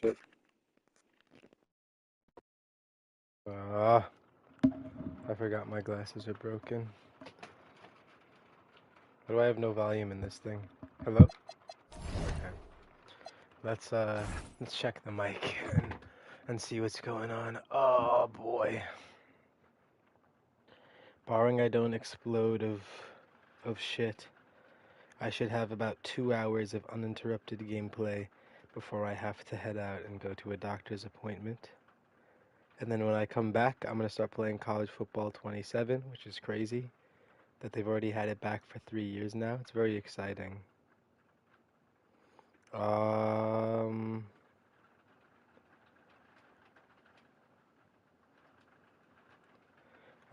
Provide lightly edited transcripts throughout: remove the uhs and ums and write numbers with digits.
Shit. Ah, I forgot my glasses are broken. Why do I have no volume in this thing? Hello? Okay. Let's let's check the mic and see what's going on. Oh boy. Barring I don't explode of shit, I should have about 2 hours of uninterrupted gameplay before I have to head out and go to a doctor's appointment. And then when I come back, I'm gonna start playing College Football 27, which is crazy that they've already had it back for 3 years now. It's very exciting. Um,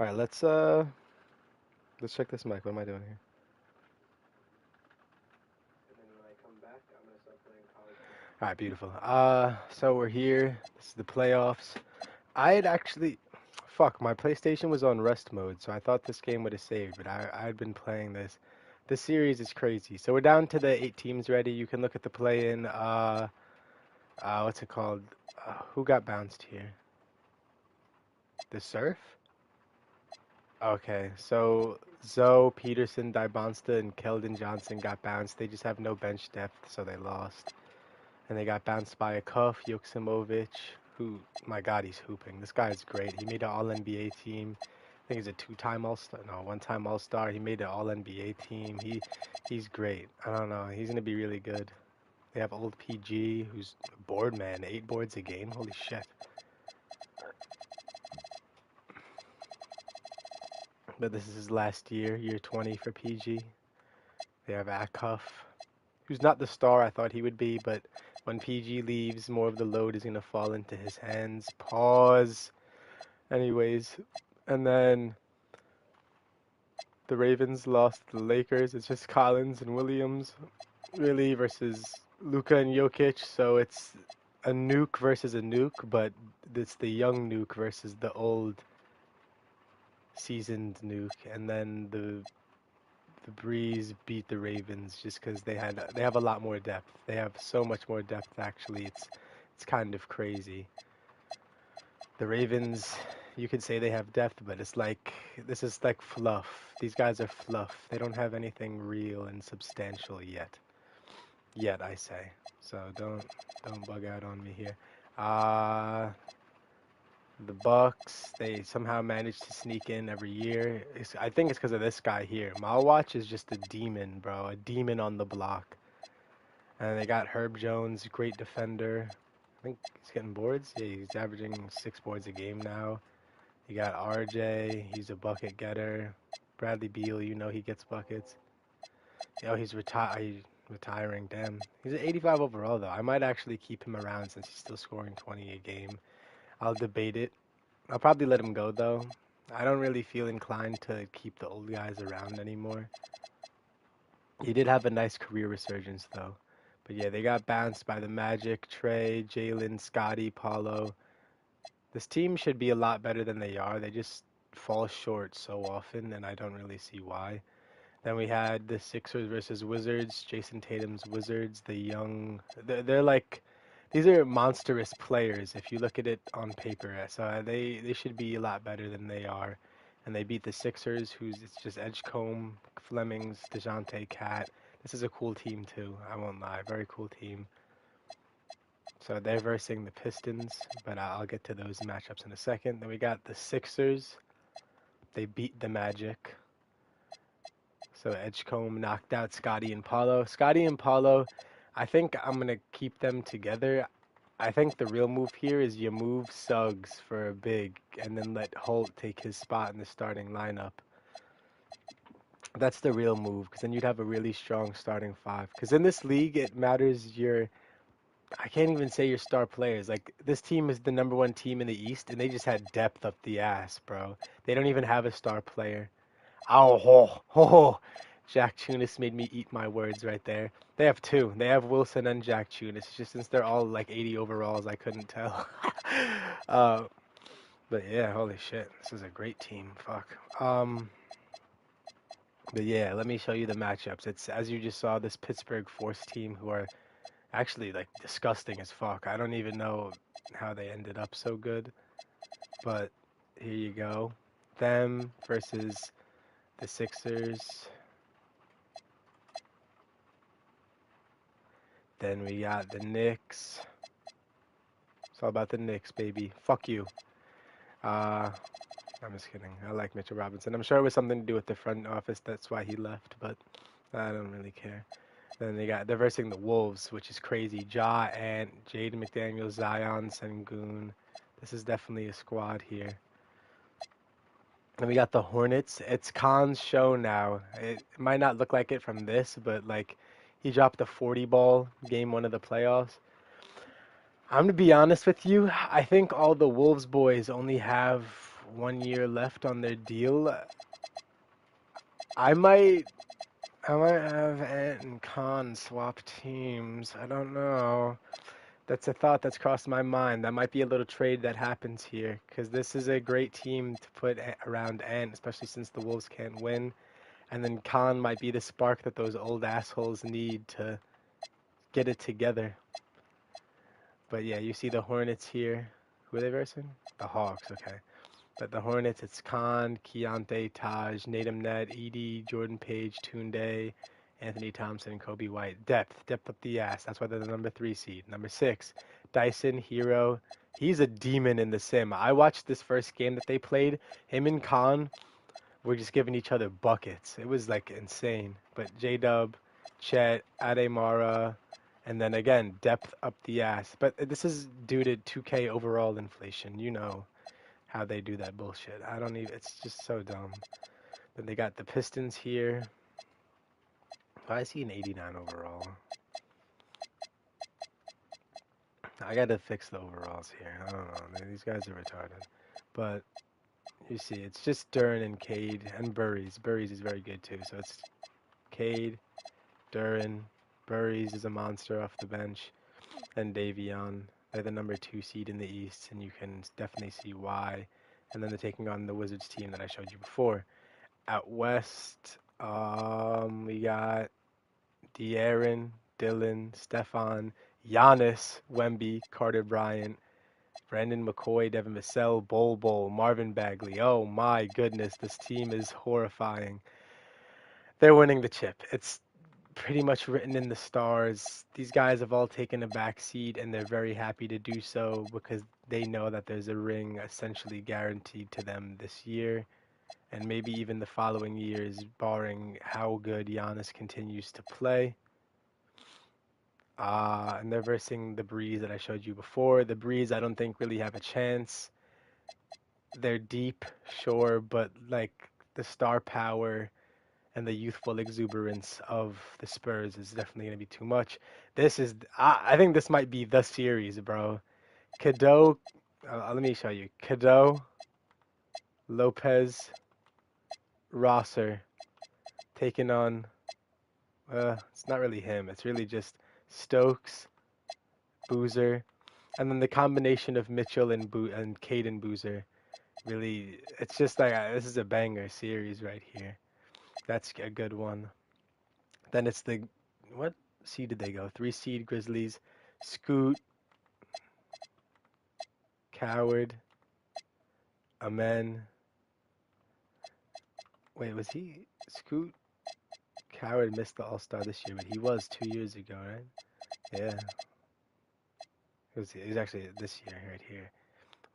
all right, let's check this mic. What am I doing here? And then when I come back, I'm gonna start playing college football. All right, beautiful. So we're here. This is the playoffs. I had actually, fuck, my PlayStation was on rest mode, so I thought this game would have saved, but I had been playing this. This series is crazy. So we're down to the 8 teams ready. You can look at the play-in. What's it called? Who got bounced here? The Surf? Okay, so Zoe, Peterson, Dybonsta, and Keldon Johnson got bounced. They just have no bench depth, so they lost. And they got bounced by a Cuff, Joksimovic, who, my God, he's hooping. This guy's great. He made an All-NBA team. I think he's a two-time All-Star. No, one-time All-Star. He made an All-NBA team. He's great. I don't know. He's gonna be really good. They have old PG, who's a board man, 8 boards a game. Holy shit. But this is his last year, year 20 for PG. They have Acuff, who's not the star I thought he would be, but when PG leaves, more of the load is going to fall into his hands. Pause. Anyways, and then the Ravens lost to the Lakers. It's just Collins and Williams, really, versus Luka and Jokic. So it's a nuke versus a nuke, but it's the young nuke versus the old seasoned nuke. And then the Breeze beat the Ravens just because they have a lot more depth. They have so much more depth actually. It's kind of crazy. The Ravens, you could say they have depth, but it's like this is like fluff. These guys are fluff. They don't have anything real and substantial yet. Yet I say. So don't bug out on me here. Uh the Bucks, they somehow manage to sneak in every year. I think it's because of this guy here. Malwatch is just a demon, bro. A demon on the block. And they got Herb Jones, great defender. I think he's getting boards. Yeah, he's averaging 6 boards a game now. You got RJ, he's a bucket getter. Bradley Beal, you know he gets buckets. Yo, he's retiring. Damn, he's at 85 overall though. I might actually keep him around since he's still scoring 20 a game. I'll debate it. I'll probably let him go though. I don't really feel inclined to keep the old guys around anymore. He did have a nice career resurgence though. But yeah, they got bounced by the Magic, Trey, Jalen, Scotty, Paulo. This team should be a lot better than they are. They just fall short so often, and I don't really see why. Then we had the Sixers versus Wizards. Jason Tatum's Wizards, the young, they're like, these are monstrous players if you look at it on paper. So they should be a lot better than they are. And they beat the Sixers, who's it's just Edgecombe, Flemings, DeJounte, Cat. This is a cool team too. I won't lie, very cool team. So they're versing the Pistons, but I'll get to those matchups in a second. Then we got the Sixers. They beat the Magic. So Edgecombe knocked out Scotty and Paulo. Scotty and Paulo, I think I'm gonna keep them together. I think the real move here is you move Suggs for a big and then let Holt take his spot in the starting lineup. That's the real move because then you'd have a really strong starting five. Because in this league, it matters your I can't even say your star players. Like this team is the number one team in the East, and they just had depth up the ass, bro. They don't even have a star player. Oh, ho, ho, ho. Jack Tunis made me eat my words right there. They have two. They have Wilson and Jack Tunis. It's just since they're all like 80 overalls, I couldn't tell. uh, but yeah, holy shit, this is a great team. Fuck. But yeah, let me show you the matchups. It's as you just saw this Pittsburgh Force team who are Actually, like, disgusting as fuck. I don't even know how they ended up so good. But here you go. Them versus the Sixers. Then we got the Knicks. It's all about the Knicks, baby. Fuck you. Uh, I'm just kidding. I like Mitchell Robinson. I'm sure it was something to do with the front office. That's why he left, but I don't really care. Then they're versing the Wolves, which is crazy. Ja Ant, Jaden McDaniels, Zion Sengun. This is definitely a squad here. And we got the Hornets. It's Khan's show now. It might not look like it from this, but like he dropped the 40 ball game 1 of the playoffs. I'm gonna be honest with you. I think all the Wolves boys only have 1 year left on their deal. I might I might have Ant and Khan swap teams. I don't know. That's a thought that's crossed my mind. That might be a little trade that happens here because this is a great team to put around Ant, especially since the Wolves can't win. And then Khan might be the spark that those old assholes need to get it together. But yeah, you see the Hornets here. Who are they versing? The Hawks, okay. But the Hornets, it's Khan, Keontae, Taj, Natum Net, Edie, Jordan Page, Tunde, Anthony Thompson, and Kobe White. Depth up the ass. That's why they're the number 3 seed. Number 6, Dyson Hero. He's a demon in the sim. I watched this first game that they played. Him and Khan were just giving each other buckets. It was like insane. But J-Dub, Chet, Ademara, and then again, depth up the ass. But this is due to 2K overall inflation. You know how they do that bullshit. I don't even, it's just so dumb. Then they got the Pistons here. Why is he an 89 overall? I gotta fix the overalls here. I don't know. These guys are retarded. But you see, it's just Duren and Cade and Burries. Burries is very good too. So it's Cade, Duren, Burries is a monster off the bench, and Davion. They're the number 2 seed in the East, and you can definitely see why. And then they're taking on the Wizards team that I showed you before. Out west, we got De'Aaron, Dylan, Stefan, Giannis, Wemby, Carter Bryant, Brandon McCoy, Devin Vassell, Bol, Marvin Bagley. Oh my goodness, this team is horrifying. They're winning the chip. It's pretty much written in the stars. These guys have all taken a back seat, and they're very happy to do so because they know that there's a ring essentially guaranteed to them this year, and maybe even the following years, barring how good Giannis continues to play. And they're versing the Breeze that I showed you before. The Breeze, I don't think really have a chance. They're deep, sure, but like the star power and the youthful exuberance of the Spurs is definitely going to be too much. I think this might be the series, bro. Cadeau, let me show you. Cadeau, Lopez, Rosser taking on, it's not really him. It's really just Stokes, Boozer, and then the combination of Mitchell and Caden Boozer. Really, it's just like this is a banger series right here. That's a good one. Then it's the what seed did they go? 3 seed Grizzlies, Scoot, Coward, Amen. Wait, was he Scoot? Coward missed the All Star this year, but he was 2 years ago, right? Yeah, he was actually this year right here.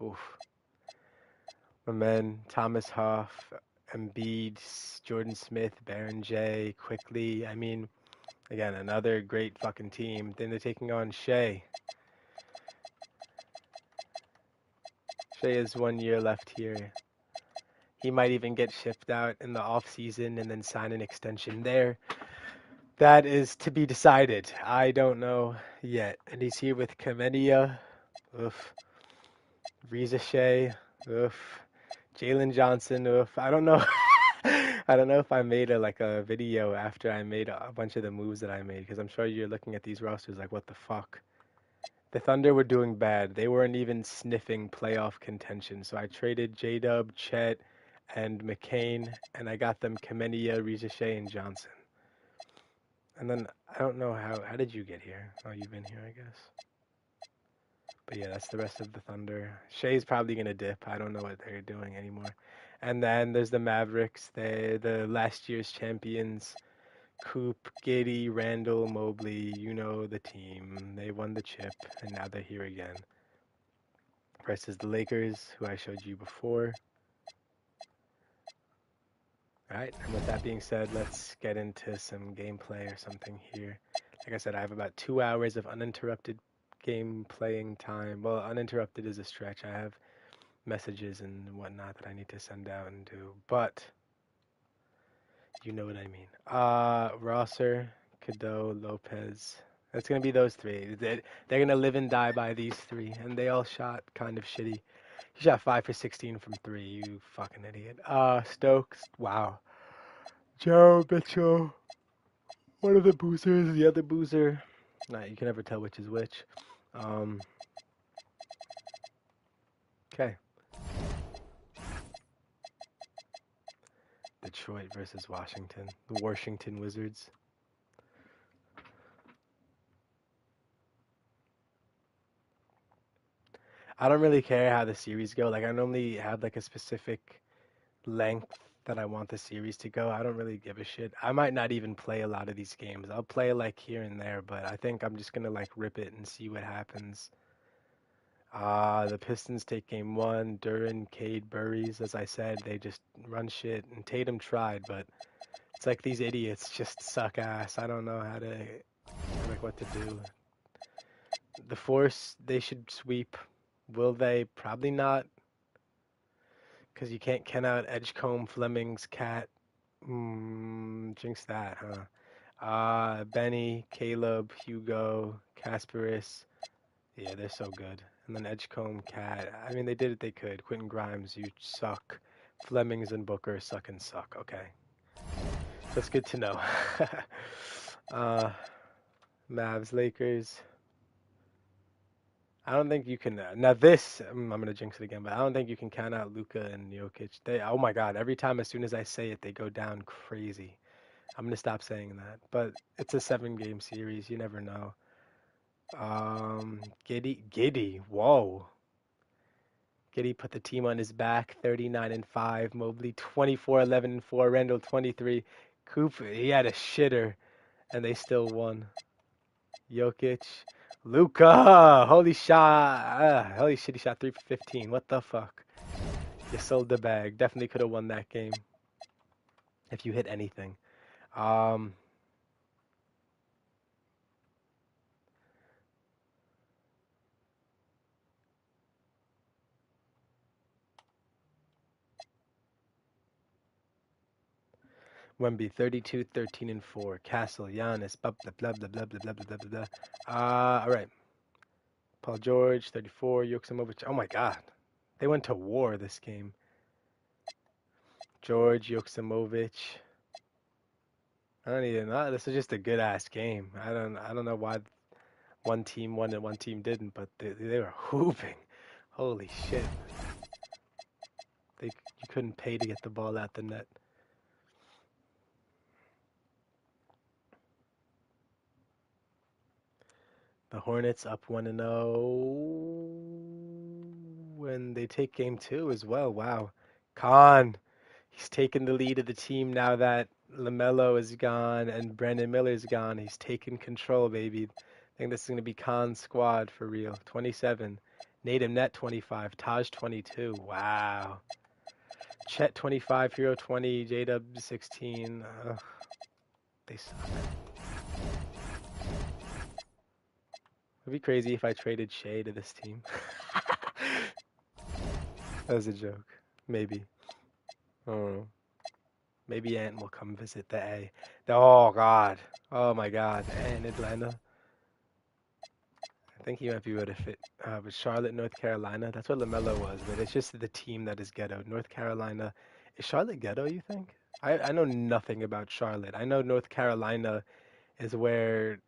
Oof. Amen, Thomas Huff, Embiid, Jordan Smith, Baron J, Quickly. I mean, again, another great fucking team. Then they're taking on Shea. Shea has 1 year left here. He might even get shipped out in the off season and then sign an extension there. That is to be decided. I don't know yet. And he's here with Kamenia. Oof. Reza Shea. Oof. Jalen Johnson. Oof. I don't know. I don't know if I made a video after I made a bunch of the moves that I made because I'm sure you're looking at these rosters like, what the fuck? The Thunder were doing bad. They weren't even sniffing playoff contention. So I traded J-Dub, Chet, and McCain, and I got them Kamenia, Reza Shea, and Johnson. And then I don't know how did you get here? Oh, you've been here, I guess. But yeah, that's the rest of the Thunder. Shea's probably gonna dip. I don't know what they're doing anymore. And then there's the Mavericks. They the last year's champions. Coop, Giddy, Randall, Mobley. You know the team. They won the chip, and now they're here again. Versus the Lakers, who I showed you before. All right, and with that being said, let's get into some gameplay or something here. Like I said, I have about 2 hours of uninterrupted game playing time. Well, uninterrupted is a stretch. I have messages and whatnot that I need to send out and do, but you know what I mean. Rosser, Cadeau, Lopez. It's gonna be those three. They're gonna live and die by these three, and they all shot kind of shitty. He shot 5 for 16 from three. You fucking idiot. Stokes. Wow. Joe Mitchell. One of the boozers, the other boozer. Nah, you can never tell which is which. Okay. Detroit versus Washington. The Washington Wizards. I don't really care how the series go. Like I normally have like a specific length that I want the series to go. I don't really give a shit. I might not even play a lot of these games. I'll play like here and there, but I think I'm just gonna like rip it and see what happens. The Pistons take game one. Duran, Cade, Burries, as I said, they just run shit. And Tatum tried, but it's like these idiots just suck ass. I don't know how to like what to do. The Force, they should sweep. Will they? Probably not, because you can't count out Edgecombe, Fleming's Cat. Jinx that, huh? Benny, Caleb, Hugo, Kasparis. Yeah, they're so good. And then Edgecombe, Cat. I mean, they did what they could. Quentin Grimes, you suck. Flemings and Booker suck and suck. Okay, that's good to know. uh, Mavs, Lakers. I don't think you can. Now this, I'm gonna jinx it again, but I don't think you can count out Luka and Jokic. They, oh my God, every time as soon as I say it, they go down crazy. I'm gonna stop saying that. But it's a 7 game series. You never know. Giddy. Whoa. Giddy put the team on his back. 39-5. Mobley 24-11-4. Randall 23. Cooper, he had a shitter, and they still won. Jokic. Luka! Holy shot! Holy shit, he shot 3 for 15. What the fuck? You sold the bag. Definitely could have won that game if you hit anything. Um, Wemby 32, 13-4. Castle, Giannis, blah blah blah blah blah blah blah blah blah blah. All right. Paul George 34, Joksimovic. Oh my God, they went to war this game. George, Joksimovic. I don't even know. This is just a good ass game. I don't know why one team won and one team didn't, but they were hooping. Holy shit. You couldn't pay to get the ball out the net. The Hornets up 1-0. When they take game two as well. Wow. Khan. He's taken the lead of the team now that LaMelo is gone and Brandon Miller's gone. He's taken control, baby. I think this is going to be Khan's squad for real. 27. Natum Net 25. Taj 22. Wow. Chet 25. Hero 20. J-Dub 16. They suck. It'd be crazy if I traded Shea to this team. That was a joke. Maybe. I don't know. Maybe Ant will come visit the A. Oh God. Oh my God. Ant in Atlanta. I think he might be able to fit. But Charlotte, North Carolina. That's what LaMelo was. But it's just the team that is ghetto. North Carolina. Is Charlotte ghetto? You think? I know nothing about Charlotte. I know North Carolina is where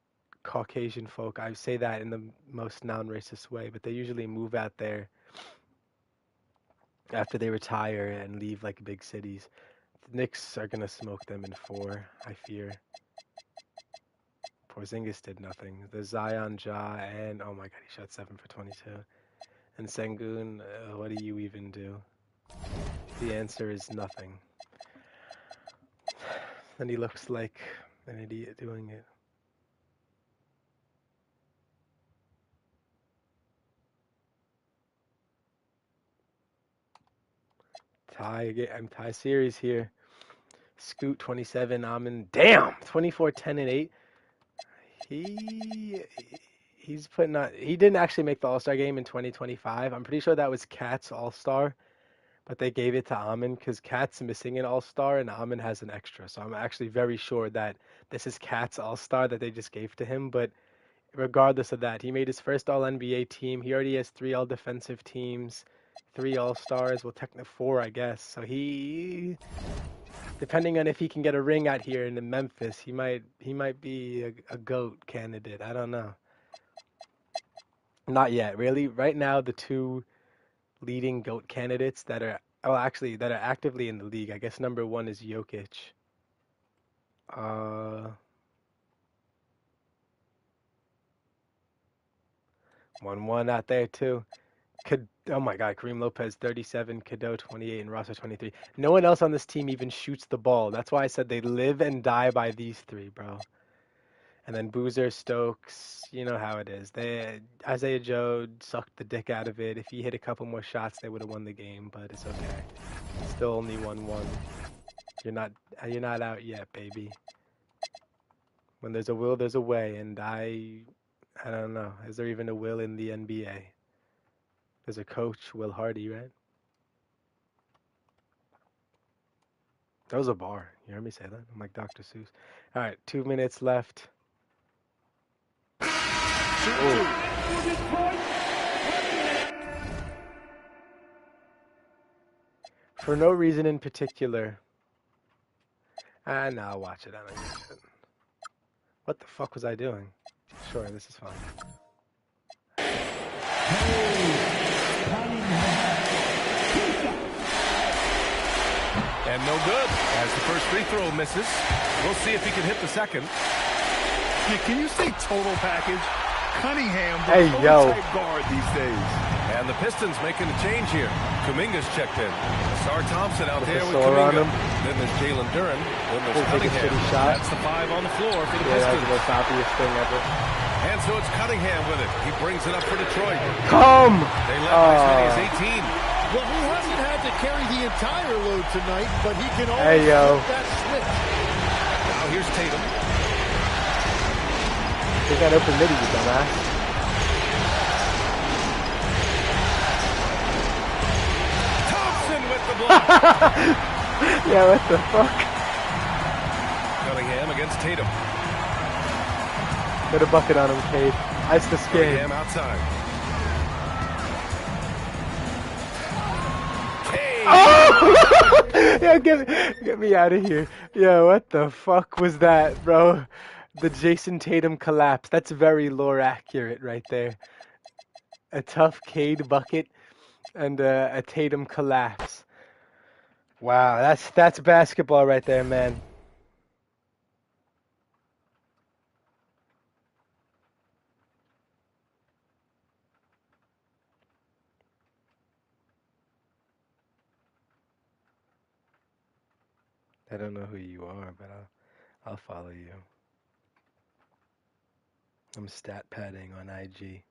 Caucasian folk. I say that in the most non-racist way, but they usually move out there after they retire and leave like big cities. The Knicks are gonna smoke them in 4, I fear. Porzingis did nothing. The Zion, Ja, and oh my god, he shot 7 for 22. And Sengun, what do you even do? The answer is nothing. And he looks like an idiot doing it. Tie series here. Scoot 27, Amin. Damn, 24, 10, and 8. He's putting on. He didn't actually make the All-Star game in 2025. I'm pretty sure that was Cat's All-Star, but they gave it to Amin because Cat's missing an All-Star and Amin has an extra. So I'm actually very sure that this is Cat's All-Star that they just gave to him. But regardless of that, he made his first All-NBA team. He already has 3 All-Defensive teams, 3 All-Stars. Well, technically 4, I guess. So he, depending on if he can get a ring out here in Memphis, he might be a GOAT candidate. I don't know. Not yet, really. Right now, the 2 leading GOAT candidates that are that are actively in the league. I guess number 1 is Jokic. 1-1 out there too. Oh my God, Kareem Lopez 37, Cadeau 28, and Rosso 23. No one else on this team even shoots the ball. That's why I said they live and die by these 3, bro. And then Boozer, Stokes, you know how it is. Isaiah Joe sucked the dick out of it. If he hit a couple more shots, they would have won the game, but it's okay. Still only 1-1. You're not out yet, baby. When there's a will, there's a way, and I don't know. Is there even a will in the NBA? There's a coach, Will Hardy, right? That was a bar. You heard me say that? I'm like Dr. Seuss. All right, 2 minutes left. For no reason in particular. No, I'll watch it. I don't give a shit. What the fuck was I doing? Sure, this is fine. And no good, as the first free throw misses. We'll see if he can hit the second. Yeah, can you say total package? Cunningham, the type guard these days. And the Pistons making a change here. Kuminga's checked in. Sar Thompson out with there with Kuminga. Then there's Jalen Duren. Then there's Cunningham. Shot. That's the 5 on the floor for the Pistons. Pistons. That's the most obvious thing ever. And so it's Cunningham with it. He brings it up for Detroit. Come! They left as many as 18. Well, he hasn't had to carry the entire load tonight, but he can flip always that switch. Now here's Tatum. They got open midi, you dumbass. Thompson with the block. Yeah, what the fuck? Cunningham against Tatum. Put a bucket on him, Cade. Ice the skin. Cunningham outside. Cade. Oh! Yeah, get me out of here. Yo, what the fuck was that, bro? The Jason Tatum collapse. That's very lore accurate right there. A tough Cade bucket and a Tatum collapse. Wow, that's basketball right there, man. I don't know who you are, but I'll follow you. I'm stat padding on IG.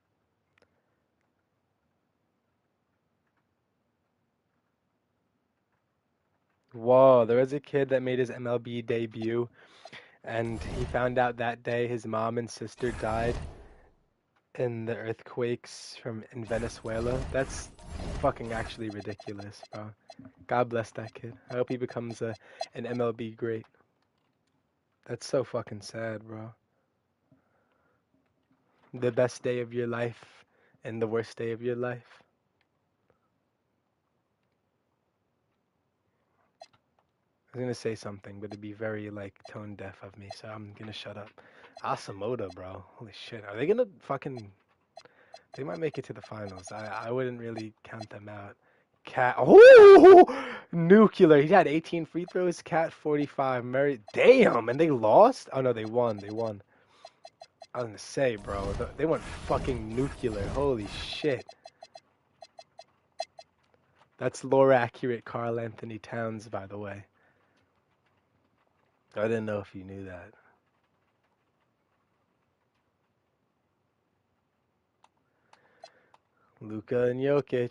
Whoa, there was a kid that made his MLB debut, and he found out that day his mom and sister died in the earthquakes in Venezuela. That's fucking actually ridiculous, bro. God bless that kid. I hope he becomes an MLB great. That's so fucking sad, bro. The best day of your life and the worst day of your life. I was gonna say something, but it'd be very tone deaf of me, so I'm gonna shut up. Asamoah, bro. Holy shit. Are they gonna fucking... They might make it to the finals. I wouldn't really count them out. Cat... Oh! Nuclear. He had 18 free throws. Cat 45. Murray... Damn! And they lost? Oh no, they won. They won. I was gonna say, bro, they went fucking nuclear. Holy shit. That's lore accurate Karl Anthony Towns, by the way. I didn't know if you knew that. Luka and Jokic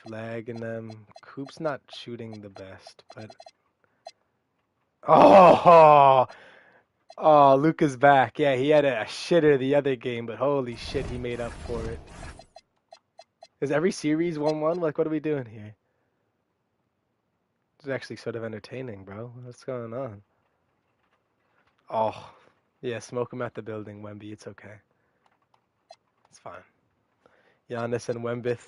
flagging them. Coop's not shooting the best, but oh, Luka's back. Yeah, he had a shitter the other game, but holy shit, he made up for it. Is every series 1-1? Like, what are we doing here? It's actually sort of entertaining, bro. What's going on? Oh, yeah, smoke him at the building, Wemby. It's okay. It's fine. Giannis and Wembith,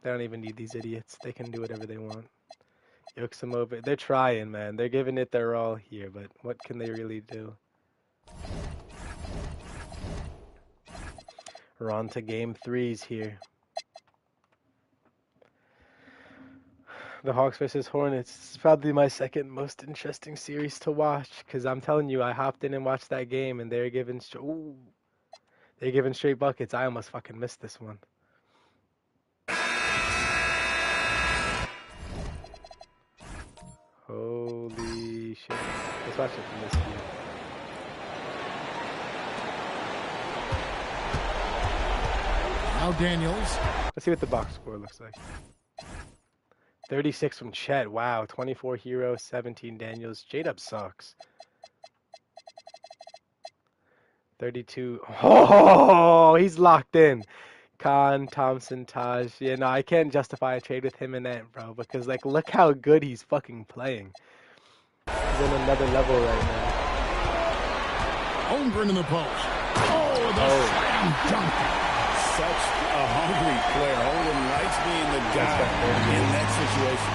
they don't even need these idiots. They can do whatever they want. Yokes them over. They're trying, man. They're giving it their all here, but what can they really do? We're on to game 3s here. The Hawks versus Hornets. It's probably my second most interesting series to watch, because I'm telling you, I hopped in and watched that game, and they're giving straight buckets. I almost fucking missed this one. Holy shit. Let's watch it from this view. Now Daniels. Let's see what the box score looks like. 36 from Chet. Wow. 24 Hero, 17 Daniels. J-Dub sucks. 32. Oh, he's locked in. Khan, Thompson, Taj. Yeah, no, I can't justify a trade with him and Ant, bro, because, like, look how good he's fucking playing. He's on another level right now. Holmgren in the post. Oh, the slam dunk. Such a hungry player. Holmgren likes being the guy in that situation.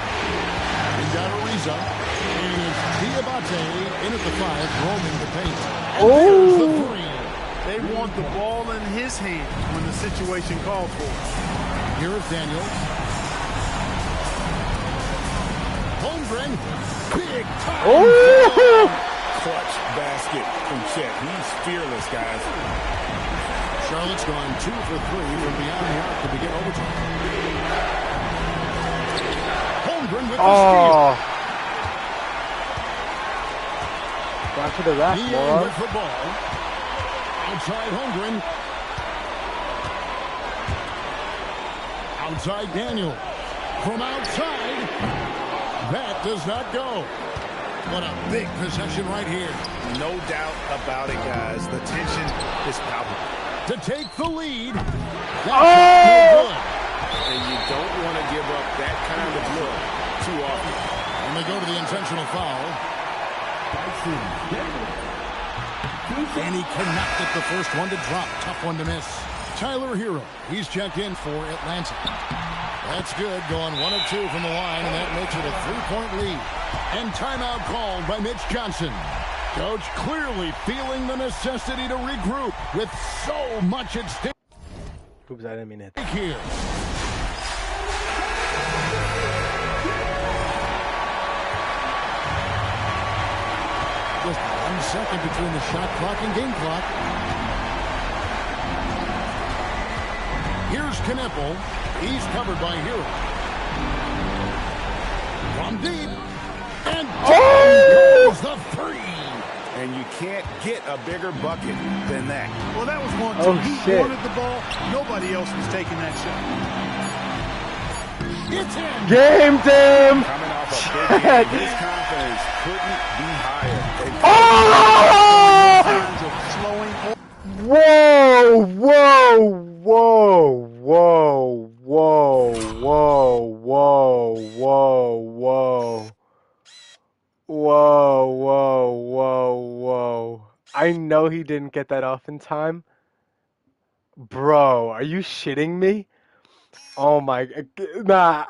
And got Ariza. And it's Diabate in at the 5, roaming the paint. And Oh! there's the 3. They want the ball in his hands when the situation calls for it. Here is Daniels. Holmgren. Big time. Oh! Clutch basket from Chet. He's fearless, guys. Charlotte's gone 2 for 3 from beyond the arc to begin overtime. Holmgren with the Oh! Back to the rack, steal. He moron. with the ball. Outside Holmgren. Outside Daniel. From outside. That does not go. What a big possession right here. No doubt about it, guys. The tension is palpable. To take the lead. That's Oh! no good. And you don't want to give up that kind of look too often. And they go to the intentional foul. And he cannot get the first one to drop. Tough one to miss. Tyler Hero. He's checked in for Atlanta. That's good. Going 1 of 2 from the line, and that makes it a 3-point lead. And timeout called by Mitch Johnson. Coach clearly feeling the necessity to regroup with so much at stake Oops, I didn't mean it. here. Just 1 second between the shot clock and game clock. Here's Kneppel. He's covered by Hero. From deep. And down goes the 3. And you can't get a bigger bucket than that. Well, that was one. Oh, He shit. wanted the ball. Nobody else was taking that shot. It's in. Game Tim! Coming off a big game, his confidence couldn't be higher. And Oh! Signs of slowing. Whoa, whoa, whoa, whoa, whoa, whoa, whoa, whoa, whoa. Whoa, whoa, whoa, whoa. I know he didn't get that off in time. Bro, are you shitting me? Oh my, nah.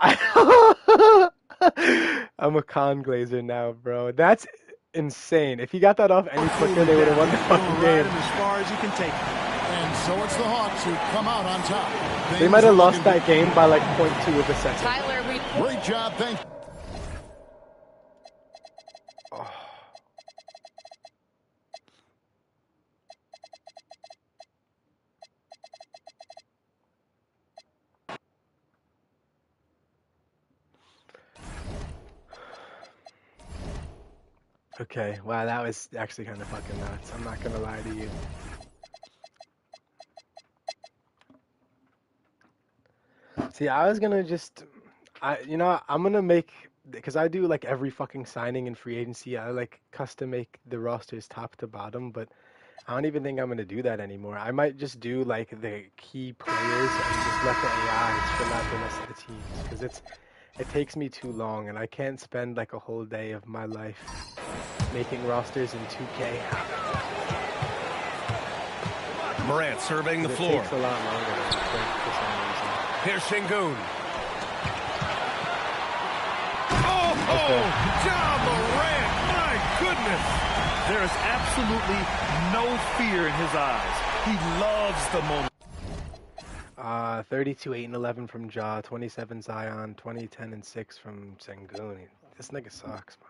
I'm a con glazer now, bro. That's insane. If he got that off any quicker, they would have won the fucking Ride game. him as far as you can take him. And so it's the Hawks who come out on top. They might have lost that game by like 0.2 of a second. Tyler, Great job. Thank you. Okay, wow, that was actually kind of fucking nuts. I'm not gonna lie to you. See, I was gonna just, I'm gonna make, because I do like every fucking signing in free agency, I like custom make the rosters top to bottom, but I don't even think I'm gonna do that anymore. I might just do like the key players and just let the AIs fill out the rest of the teams, because it takes me too long, and I can't spend like a whole day of my life making rosters in 2K. Morant surveying the floor. It takes a lot longer than I think for some reason. Here's Şengün. Okay. Ja Morant, my goodness. There is absolutely no fear in his eyes. He loves the moment. 32, 8, and 11 from Ja, 27 Zion, 20, 10, and 6 from Şengün. This nigga sucks, bro.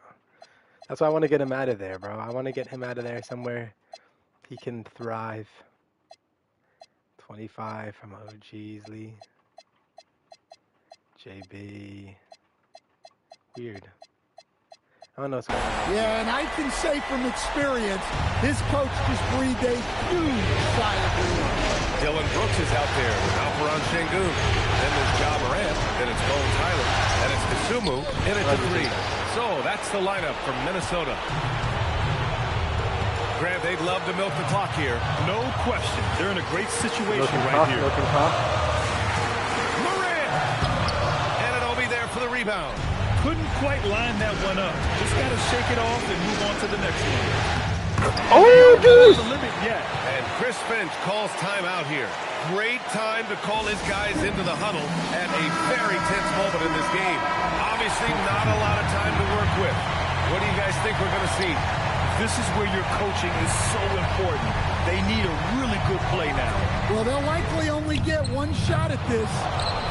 That's why I want to get him out of there, bro. I want to get him out of there somewhere he can thrive. 25 from OG's Lee. JB. Weird. I don't know what's going on. Yeah, and I can say from experience, his coach just breathed a huge sigh of relief. Dylan Brooks is out there with Alperen Şengün. Then there's Ja Morant. Then it's Bones Tyler. And it's Kasumu in at the 3. So that's the lineup from Minnesota. Grant, they'd love to milk the clock here. No question. They're in a great situation here. Morant! And it'll be there for the rebound. Couldn't quite line that one up. Just got to shake it off and move on to the next one. Oh, dude! The limit yet. And Chris Finch calls timeout here. Great time to call his guys into the huddle at a very tense moment in this game. Obviously not a lot of time to work with. What do you guys think we're going to see? This is where your coaching is so important. They need a really good play now. Well, they'll likely only get one shot at this.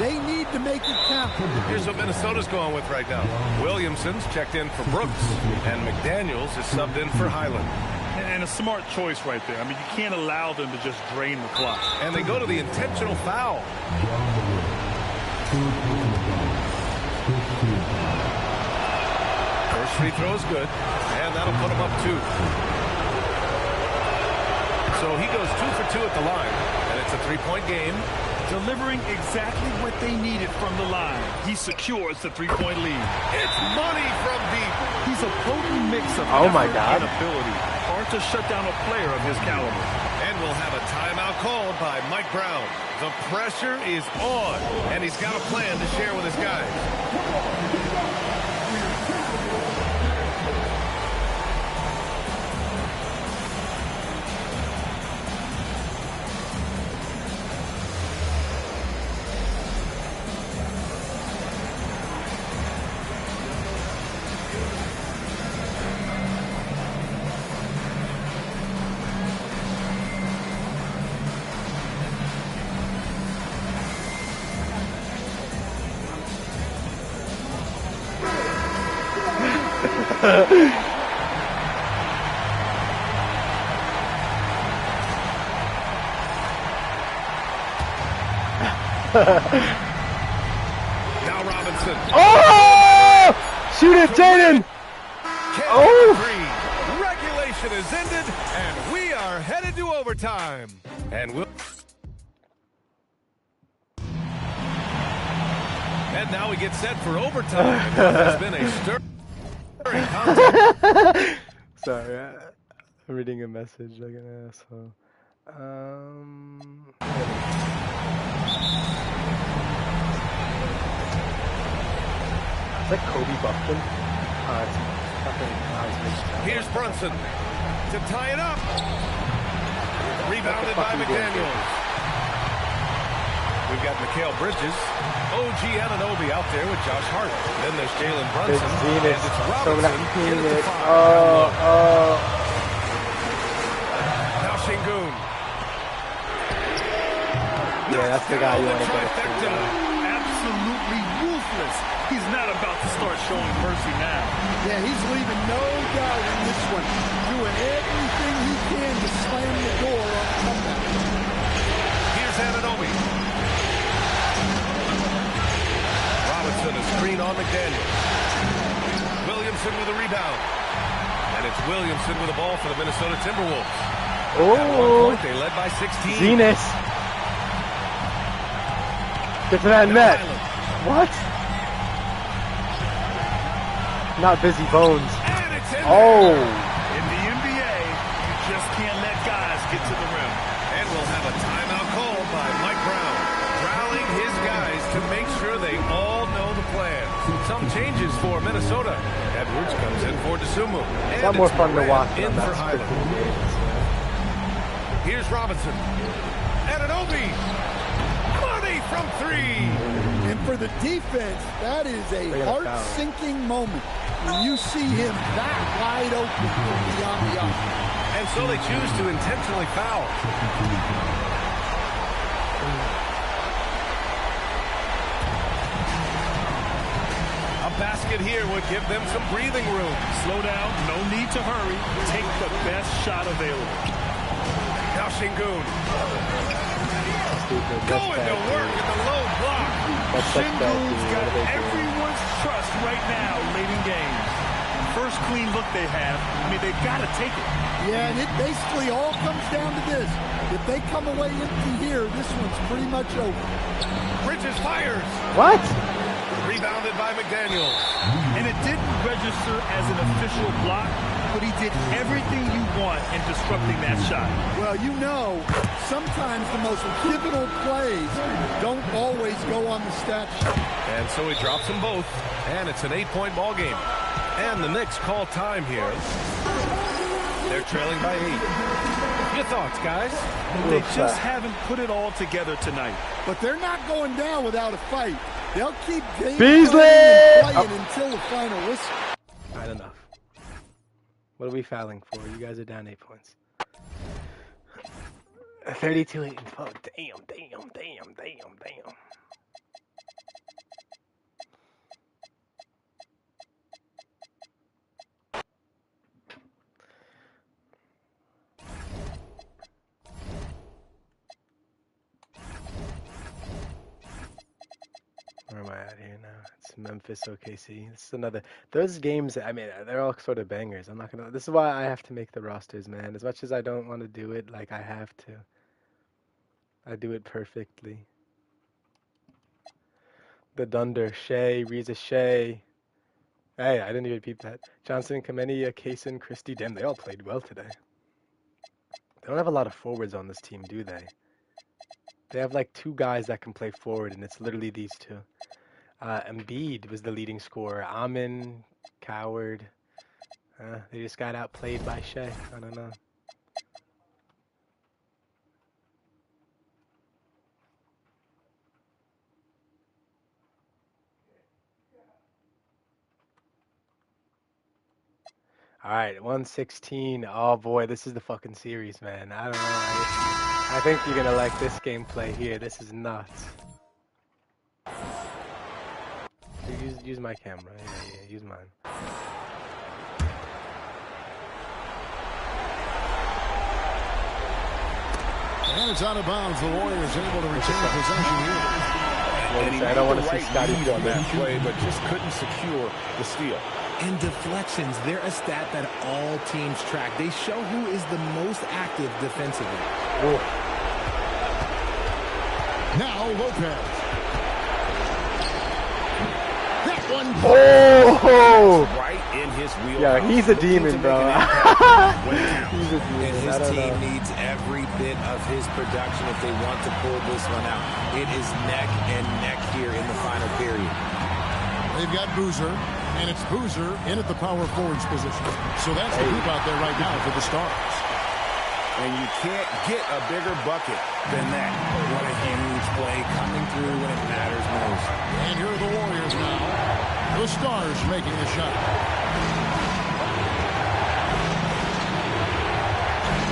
They need to make it count. Here's what Minnesota's going with right now. Williamson's checked in for Brooks, and McDaniels is subbed in for Highland. And a smart choice right there. I mean, you can't allow them to just drain the clock. And they go to the intentional foul. First free throw is good, and that'll put him up 2. So he goes 2 for 2 at the line, and it's a 3-point game. Delivering exactly what they needed from the line. He secures the 3-point lead. It's money from deep. He's a potent mix of Oh my effort God. and ability. Hard to shut down a player of his caliber. And we'll have a timeout called by Mike Brown. The pressure is on, and he's got a plan to share with his guys. Now Robinson. Oh! Shoot it, Jaden! Oh! Regulation is ended, and we are headed to overtime. And now we get set for overtime. It has been a stirring contest. Sorry, I'm reading a message like an asshole. It's like Kobe Buffton. It's fucking Here's Brunson to tie it up. Rebounded by McDaniels. We've got Mikal Bridges. OG Anunoby out there with Josh Hart. Then there's Jalen Brunson. And it's Robinson in at the 5. Now Şengün. Yeah, that's the guy you want to go Trifecta. Absolutely ruthless. He's not about to start showing mercy now. Yeah, he's leaving no doubt in this one. Doing everything he can to slam the door on the comeback. Here's Anunoby. Robinson, a screen on McDaniels. Williamson with a rebound. And And it's Williamson with the ball for the Minnesota Timberwolves. Oh, At one point, they led by 16. Zenas. Get to that net. What? Not Busy Bones. And it's in Oh. In the NBA, you just can't let guys get to the rim. And we'll have a timeout called by Mike Brown, rallying his guys to make sure they all know the plan. Some changes for Minnesota. Edwards comes in for DeSumo. It's a lot more fun to watch in on for that Highland. scripted games. Here's Robinson. Anunoby. Money from three. And for the defense, that is a They're gonna foul. heart-sinking moment when you see him that wide open from beyond the arc. And so they choose to intentionally foul. A basket here would give them some breathing room. Slow down, no need to hurry. Take the best shot available. Now Şengün. Stupid. That's Going to bad, work dude. in the low block. That's such bad, Şengün's dude. got What are they doing? everyone's trust right now late in games. First clean look they have. I mean, they've got to take it. Yeah, and it basically all comes down to this. If they come away empty here, this one's pretty much over. Bridges fires. What? Rebounded by McDaniels. And it didn't register as an official block, but he did everything you want in disrupting that shot. Well, you know, sometimes the most pivotal plays don't always go on the stat sheet. And so he drops them both. And it's an 8-point ball game. And the Knicks call time here. They're trailing by 8. Your thoughts, guys? They just haven't put it all together tonight. But they're not going down without a fight. They'll keep game Beasley! playing until the final whistle. Not enough. What are we fouling for? You guys are down 8 points. 32, 8, and 12. Damn. Where am I at here now? It's Memphis, OKC. This is another. Those games, I mean, they're all sort of bangers. I'm not gonna. This is why I have to make the rosters, man. As much as I don't want to do it, like I have to. I do it perfectly. The Dunder, Shea, Reza Shea. Hey, I didn't even peep that. Johnson, Kameni, Kaysen, Christie. Damn, they all played well today. They don't have a lot of forwards on this team, do they? They have like 2 guys that can play forward, and it's literally these 2. Embiid was the leading scorer. Amin, Coward. They just got outplayed by Shea. I don't know. All right, 116. Oh boy, this is the fucking series, man. I don't know. I think you're gonna like this gameplay here. This is nuts. Use my camera. Yeah, use mine. And it's out of bounds. The Warriors able to retain possession here. And he I don't want to made see the Scotty right read on do that play, but just couldn't secure the steal. And deflections, they're a stat that all teams track. They show who is the most active defensively. Oh. Now Lopez. That one. Oh! Right in his wheel. Yeah, he's a demon, bro. He's a demon. And I his don't team know. needs every bit of his production if they want to pull this one out. It is neck and neck here in the final period. They've got Boozer, and it's Boozer in at the power forwards position. So that's the group out there right now for the Stars. And you can't get a bigger bucket than that. What a huge play coming through when it matters most. And here are the Warriors now. The Stars making the shot.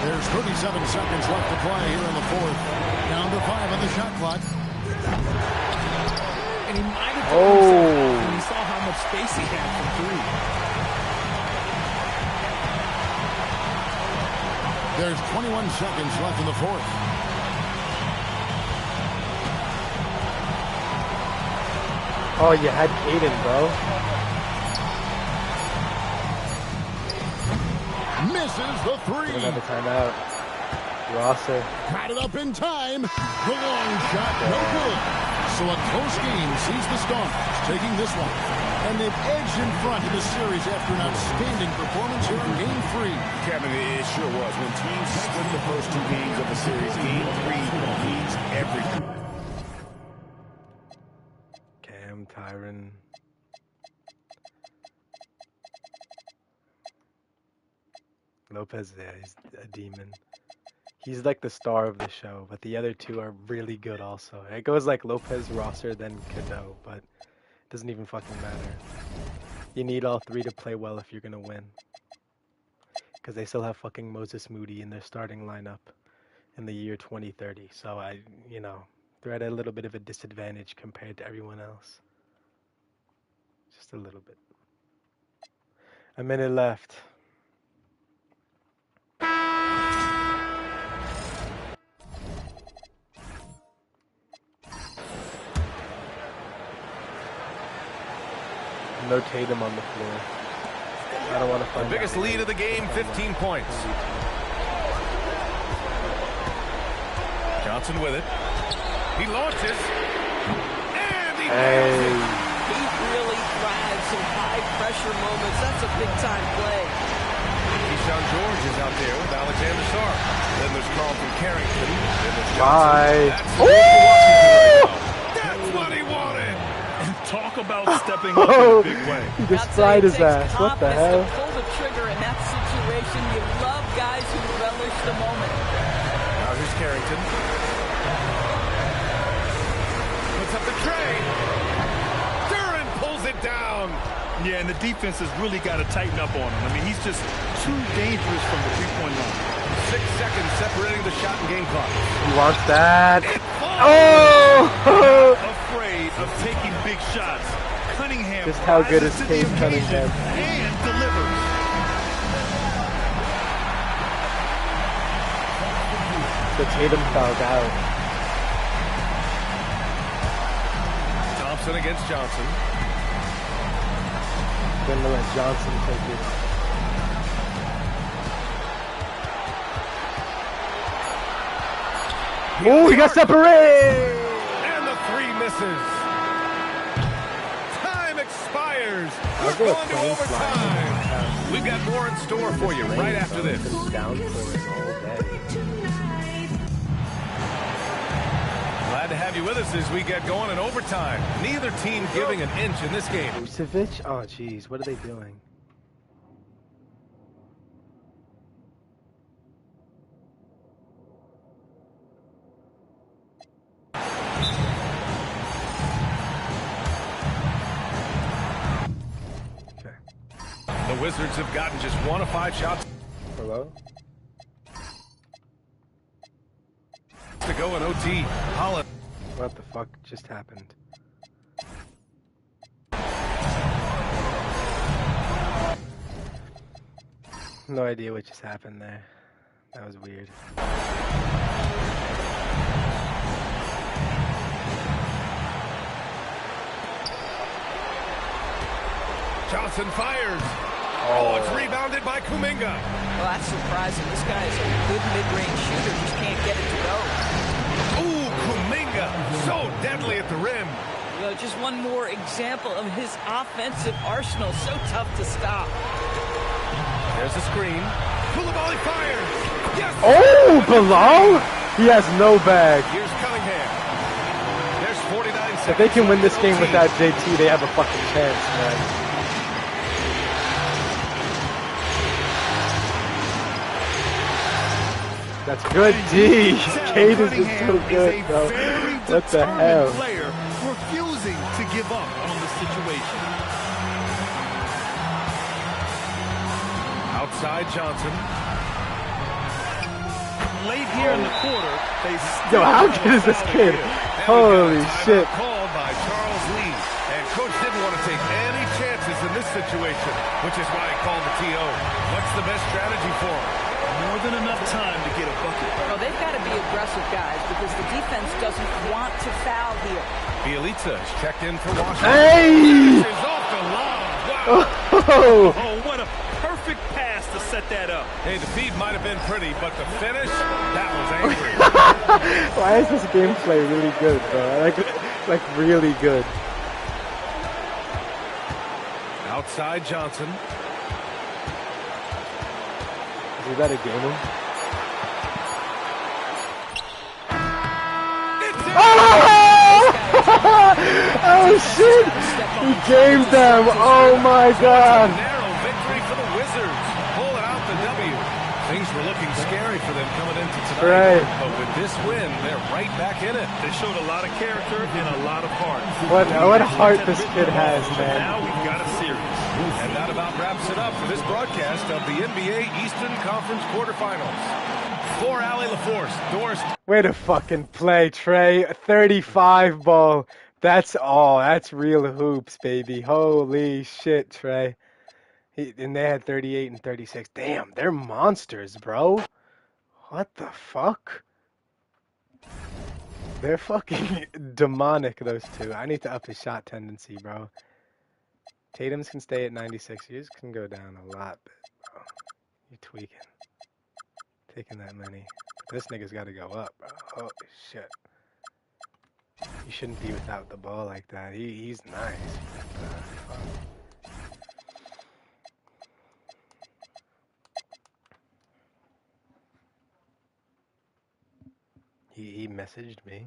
There's 37 seconds left to play here in the fourth. Down to 5 on the shot clock. And he might have told himself when he saw how much space he had from 3. There's 21 seconds left in the fourth. Oh, you had Caden, bro. misses the three. Another timeout. Rosser. Got it up in time. The long shot, no good. So a close game sees the Stars taking this one. And they've edged in front in the series after an outstanding performance here in Game 3. Kevin, it sure was. When teams split the first two games of the series, Game 3 means everything. Cam, Tyron. Lopez, yeah, he's a demon. He's like the star of the show, but the other two are really good also. It goes like Lopez, Rosser, then Cano, but it doesn't even fucking matter. You need all three to play well if you're gonna win. Because they still have fucking Moses Moody in their starting lineup in the year 2030. So they're at a little bit of a disadvantage compared to everyone else. Just a little bit. A minute left. No Tatum on the floor. I don't want to find the biggest lead of the game, 15 points. Johnson with it. He launches. And he nails it. He really thrives in high-pressure moments. That's a big-time play. Keyshawn George is out there with Alexander Sarr. Then there's Carlton Carrington. Then there's Johnson. That's what he wanted. Talk about stepping up in a big way. He just fried his ass. What the hell? Pull the trigger in that situation. You love guys who relish the moment. Now here's Carrington. Puts up the tray. Duran pulls it down. Yeah, and the defense has really got to tighten up on him. I mean, he's just too dangerous from the three-point line. 6 seconds separating the shot and game clock. He wants that. Oh! Afraid of taking big shots. Cunningham just how good is rises to Cade the Cunningham? occasion and delivers. So Tatum fouled out. Thompson against Johnson. Gonna let Johnson take it. Oh, he got separated! And the three misses. Time expires. I'll We're go going to plain overtime. We've got more in store for you right after this. Down for it all day. Glad to have you with us as we get going in overtime. Neither team giving an inch in this game. Vucevic? Oh, jeez. What are they doing? Okay. The Wizards have gotten just 1 of 5 shots. Hello? To go in OT. Holland. What the fuck just happened? No idea what just happened there. That was weird. Johnson fires. Oh, it's rebounded by Kuminga. Well, that's surprising. This guy is a good mid-range shooter. Just can't get it to go. Ooh, Kuminga. So deadly at the rim. You know, just one more example of his offensive arsenal. So tough to stop. There's the screen. Koulibaly fires. Yes. Oh, Bilal? He has no bag. Here's Cunningham. There's 49 seconds. If they can win this game without JT, they have a fucking chance, man. That's good D. Cade is just so good, bro. What the hell? Player refusing to give up on the situation. Outside Johnson. Late here in the quarter, they Yo, how good is this kid? Holy shit. Called by Charles Lee. And coach didn't want to take any chances in this situation, which is why he called the TO. What's the best strategy for him? More than enough time to get a bucket. Well, they've got to be aggressive, guys, because the defense doesn't want to foul here. Bielitsa is checked in for Washington. Hey! Is off the line. Wow. Oh, Oh, what a perfect perfect pass to set that up. Hey, the feed might have been pretty, but the finish, that was angry. Why is this gameplay really good, bro? Like really good. Outside Johnson. Is that a gamer? Oh shit! He gamed them! Oh my god! Narrow victory for the Wizards. Pulling out the W. Things were looking scary for them coming into tonight. Right. But with this win, they're right back in it. They showed a lot of character and a lot of heart. What heart this kid has, man. Now we've got a series. And that about wraps it up for this broadcast of the NBA Eastern Conference quarterfinals. For Allie LaForce, Doris. Way to fucking play, Trey. 35 ball. That's all. That's real hoops, baby. Holy shit, Trey. And they had 38 and 36. Damn, they're monsters, bro. What the fuck? They're fucking demonic, those two. I need to up his shot tendency, bro. Tatum's can stay at 96. Yours can go down a lot, bro. You're tweaking. Taking that many. This nigga's got to go up, bro. Holy shit. You shouldn't be without the ball like that. He's nice. He messaged me.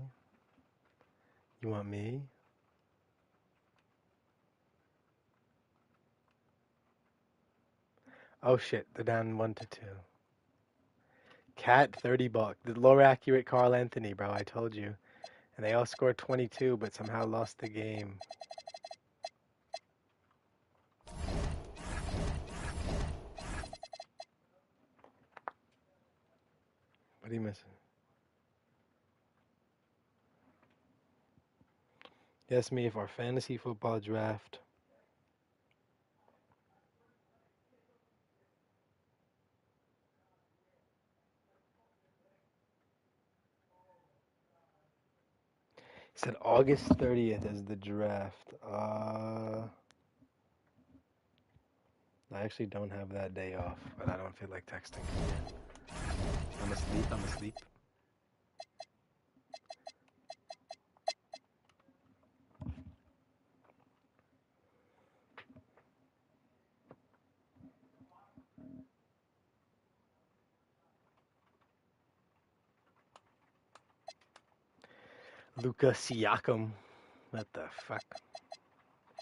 You want me? Oh shit, they're down 1-2. Cat, $30. The lower accurate Carl Anthony, bro, I told you. And they all scored 22, but somehow lost the game. What are you missing? Yes, me, if our fantasy football draft. He said August 30th is the draft. I actually don't have that day off, but I don't feel like texting. I'm asleep. Luka Siakam. What the fuck?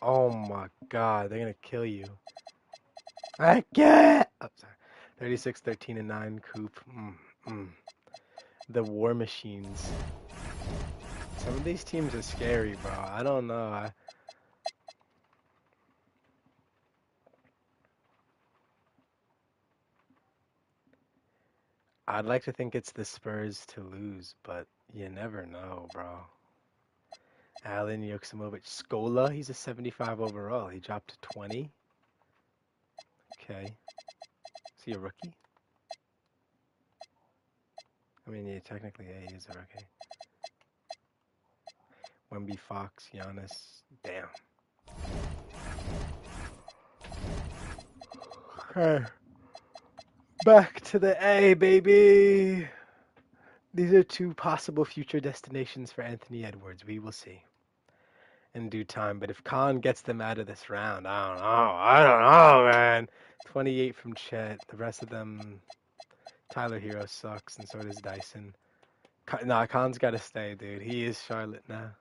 Oh my god, they're gonna kill you. I can't! Oh, sorry. 36, 13, and 9, Coop. The War Machines. Some of these teams are scary, bro. I don't know. I'd like to think it's the Spurs to lose, but you never know, bro. Alan Yoksimovic Scola, he's a 75 overall. He dropped to 20. Okay. Is he a rookie? I mean, yeah, technically, yeah, he is a rookie. Wemby, Fox, Giannis. Damn. Okay. Back to the A, baby. These are two possible future destinations for Anthony Edwards. We will see in due time. But if Khan gets them out of this round, I don't know, man. 28 from Chet. The rest of them, Tyler Hero sucks, and so does Dyson. Nah, Khan's got to stay, dude. He is Charlotte now.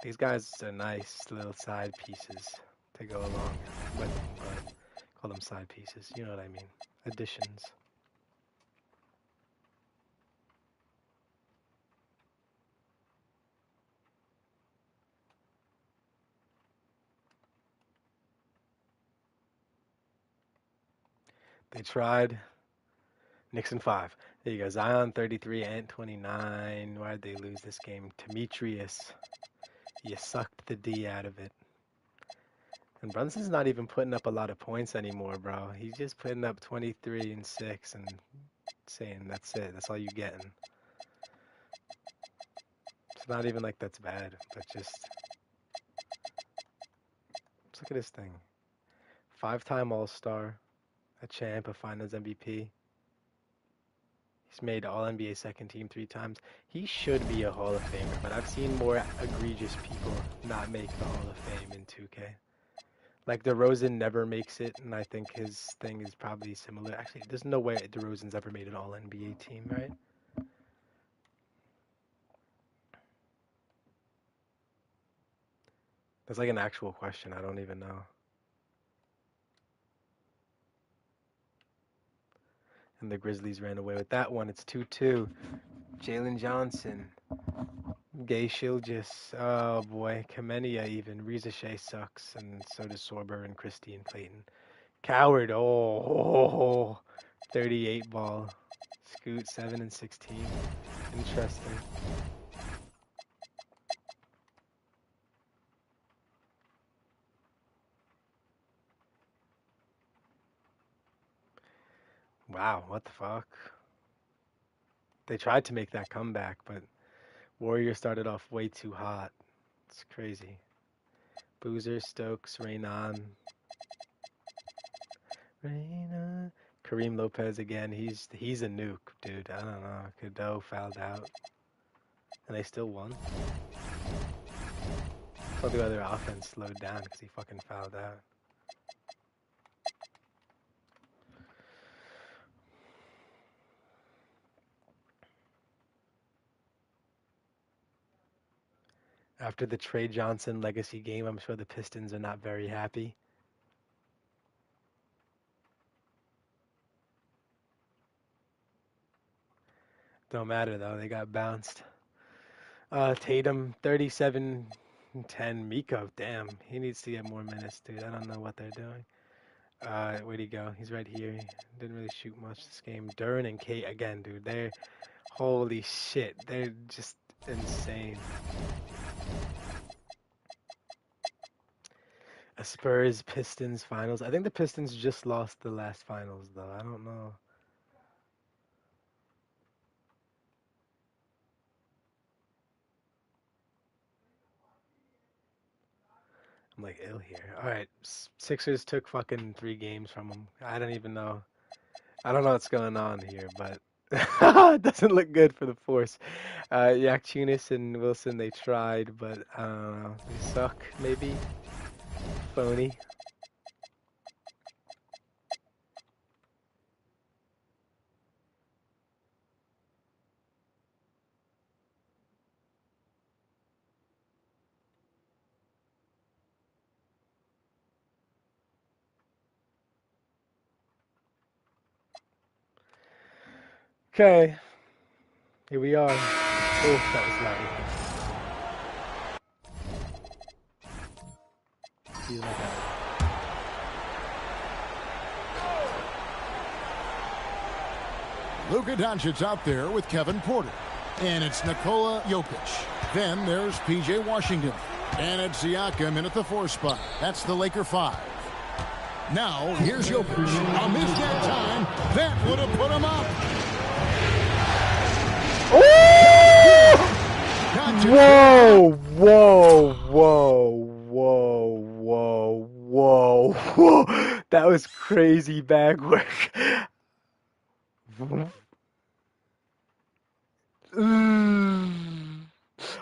These guys are nice little side pieces to go along with them, but call them side pieces. You know what I mean. Additions. They tried. Nixon 5. There you go. Zion 33, Ant 29. Why'd they lose this game? Demetrius. You sucked the D out of it. And Brunson's not even putting up a lot of points anymore, bro. He's just putting up 23 and 6 and saying that's it. That's all you getting. It's not even like that's bad, but just look at this thing. 5-time All-Star. a champ, a Finals MVP. He's made All-NBA second team 3 times. He should be a Hall of Famer, but I've seen more egregious people not make the Hall of Fame in 2K. Like DeRozan never makes it, and I think his thing is probably similar. Actually, there's no way DeRozan's ever made an All-NBA team, right? That's like an actual question. I don't even know. And the Grizzlies ran away with that one. It's 2-2. Jalen Johnson. Gay Shilgis. Oh boy. Kamenia even. Reza Shea sucks. And so does Sorber and Christine Clayton. Coward. Oh. 38 ball. Scoot 7 and 16. Interesting. Wow, what the fuck? They tried to make that comeback, but Warriors started off way too hot. It's crazy. Boozer, Stokes, Raynon. Kareem Lopez again. He's a nuke, dude. I don't know. Cadeau fouled out. And they still won. I thought the other offense slowed down because he fucking fouled out. After the Trey Johnson legacy game, I'm sure the Pistons are not very happy. Don't matter, though. They got bounced. Tatum, 37-10. Miko, damn. He needs to get more minutes, dude. I don't know what they're doing. Where'd he go? He's right here. Didn't really shoot much this game. Duren and Kate, again, dude. They're... Holy shit. They're just insane. A Spurs Pistons finals. I think the Pistons just lost the last finals, though. I don't know. I'm like ill here. All right, Sixers took fucking 3 games from them. I don't even know. I don't know what's going on here, but it doesn't look good for the Force. Yakchunas and Wilson, they tried, but I don't know. They suck, maybe. Phony. Okay, here we are. Oh, that was loud. See you like that. Luka Doncic out there with Kevin Porter. And it's Nikola Jokic. Then there's P.J. Washington. And it's Siakam in at the 4 spot. That's the Laker 5. Now, here's Jokic. A missed that time. That would have put him up. Whoa, whoa, whoa, whoa, whoa, whoa, whoa. That was crazy bag work.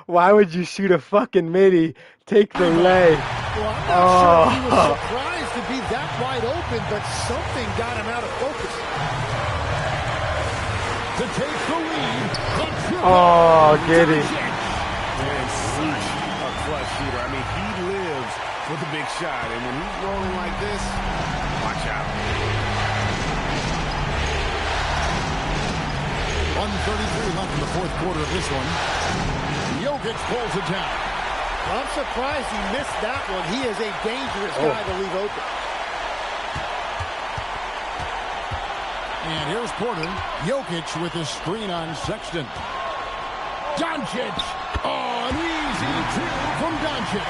Why would you shoot a fucking midi? Take the leg. Well, I'm not sure he was surprised to be that wide open, but something got him out of focus. To take the lead. Oh, Giddy. And such a clutch shooter. I mean, he lives for the big shot, and when he's rolling like this, watch out. 1:33 left in the 4th quarter of this one. Jokic pulls it down. I'm surprised he missed that one. He is a dangerous guy to leave open. And here's Porter. Jokic with a screen on Sexton. Doncic. Oh, an easy 2 from Doncic.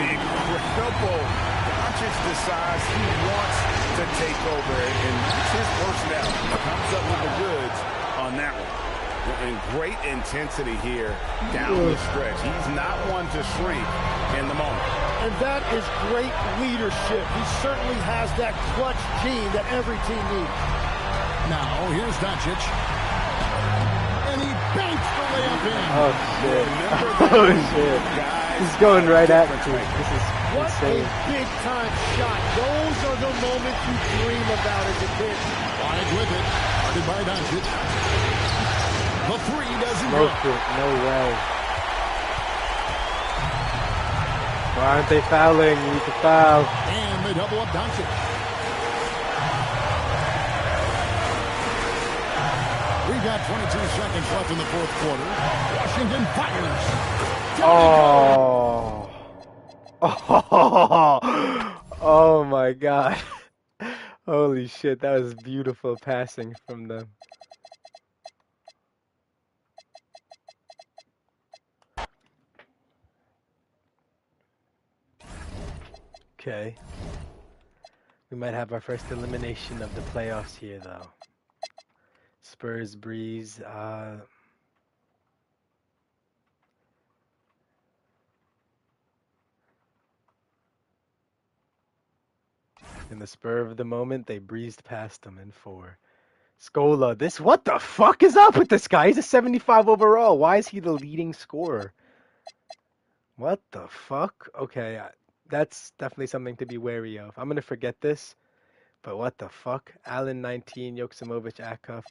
Incredible. Doncic decides he wants to take over, and it's his personnel. Comes up with the goods on that one. And great intensity here down the stretch. He's not one to shrink in the moment. And that is great leadership. He certainly has that clutch gene that every team needs. Now, here's Doncic. And he banks the layup in. Oh, shit. Oh, shit. He's going right at me. This is What insane. a big-time shot. Those are the moments you dream about as a kid. Wide with it. Guarded by Doncic. The three doesn't go. Smoked it. No way. Why aren't they fouling? You need to foul. And they double up Doncic. We got 22 seconds left in the fourth quarter. Washington fires. Oh. Oh. Oh my God. Holy shit. That was beautiful passing from them. Okay. We might have our first elimination of the playoffs here, though. Spurs, Breeze, in the spur of the moment, they breezed past them in 4. Scola, what the fuck is up with this guy? He's a 75 overall. Why is he the leading scorer? What the fuck? Okay, that's definitely something to be wary of. I'm going to forget this, but what the fuck? Allen 19, Joksimovic, Akuf.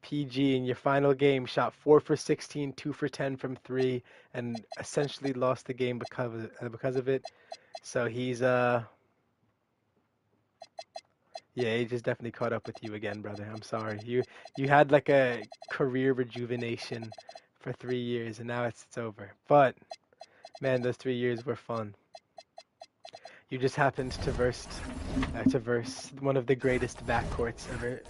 PG in your final game shot 4 for 16, 2 for 10 from 3, and essentially lost the game because of it. So he's yeah, he just definitely caught up with you again, brother. I'm sorry. You had like a career rejuvenation for 3 years, and now it's over. But man, those 3 years were fun. You just happened to verse one of the greatest backcourts ever.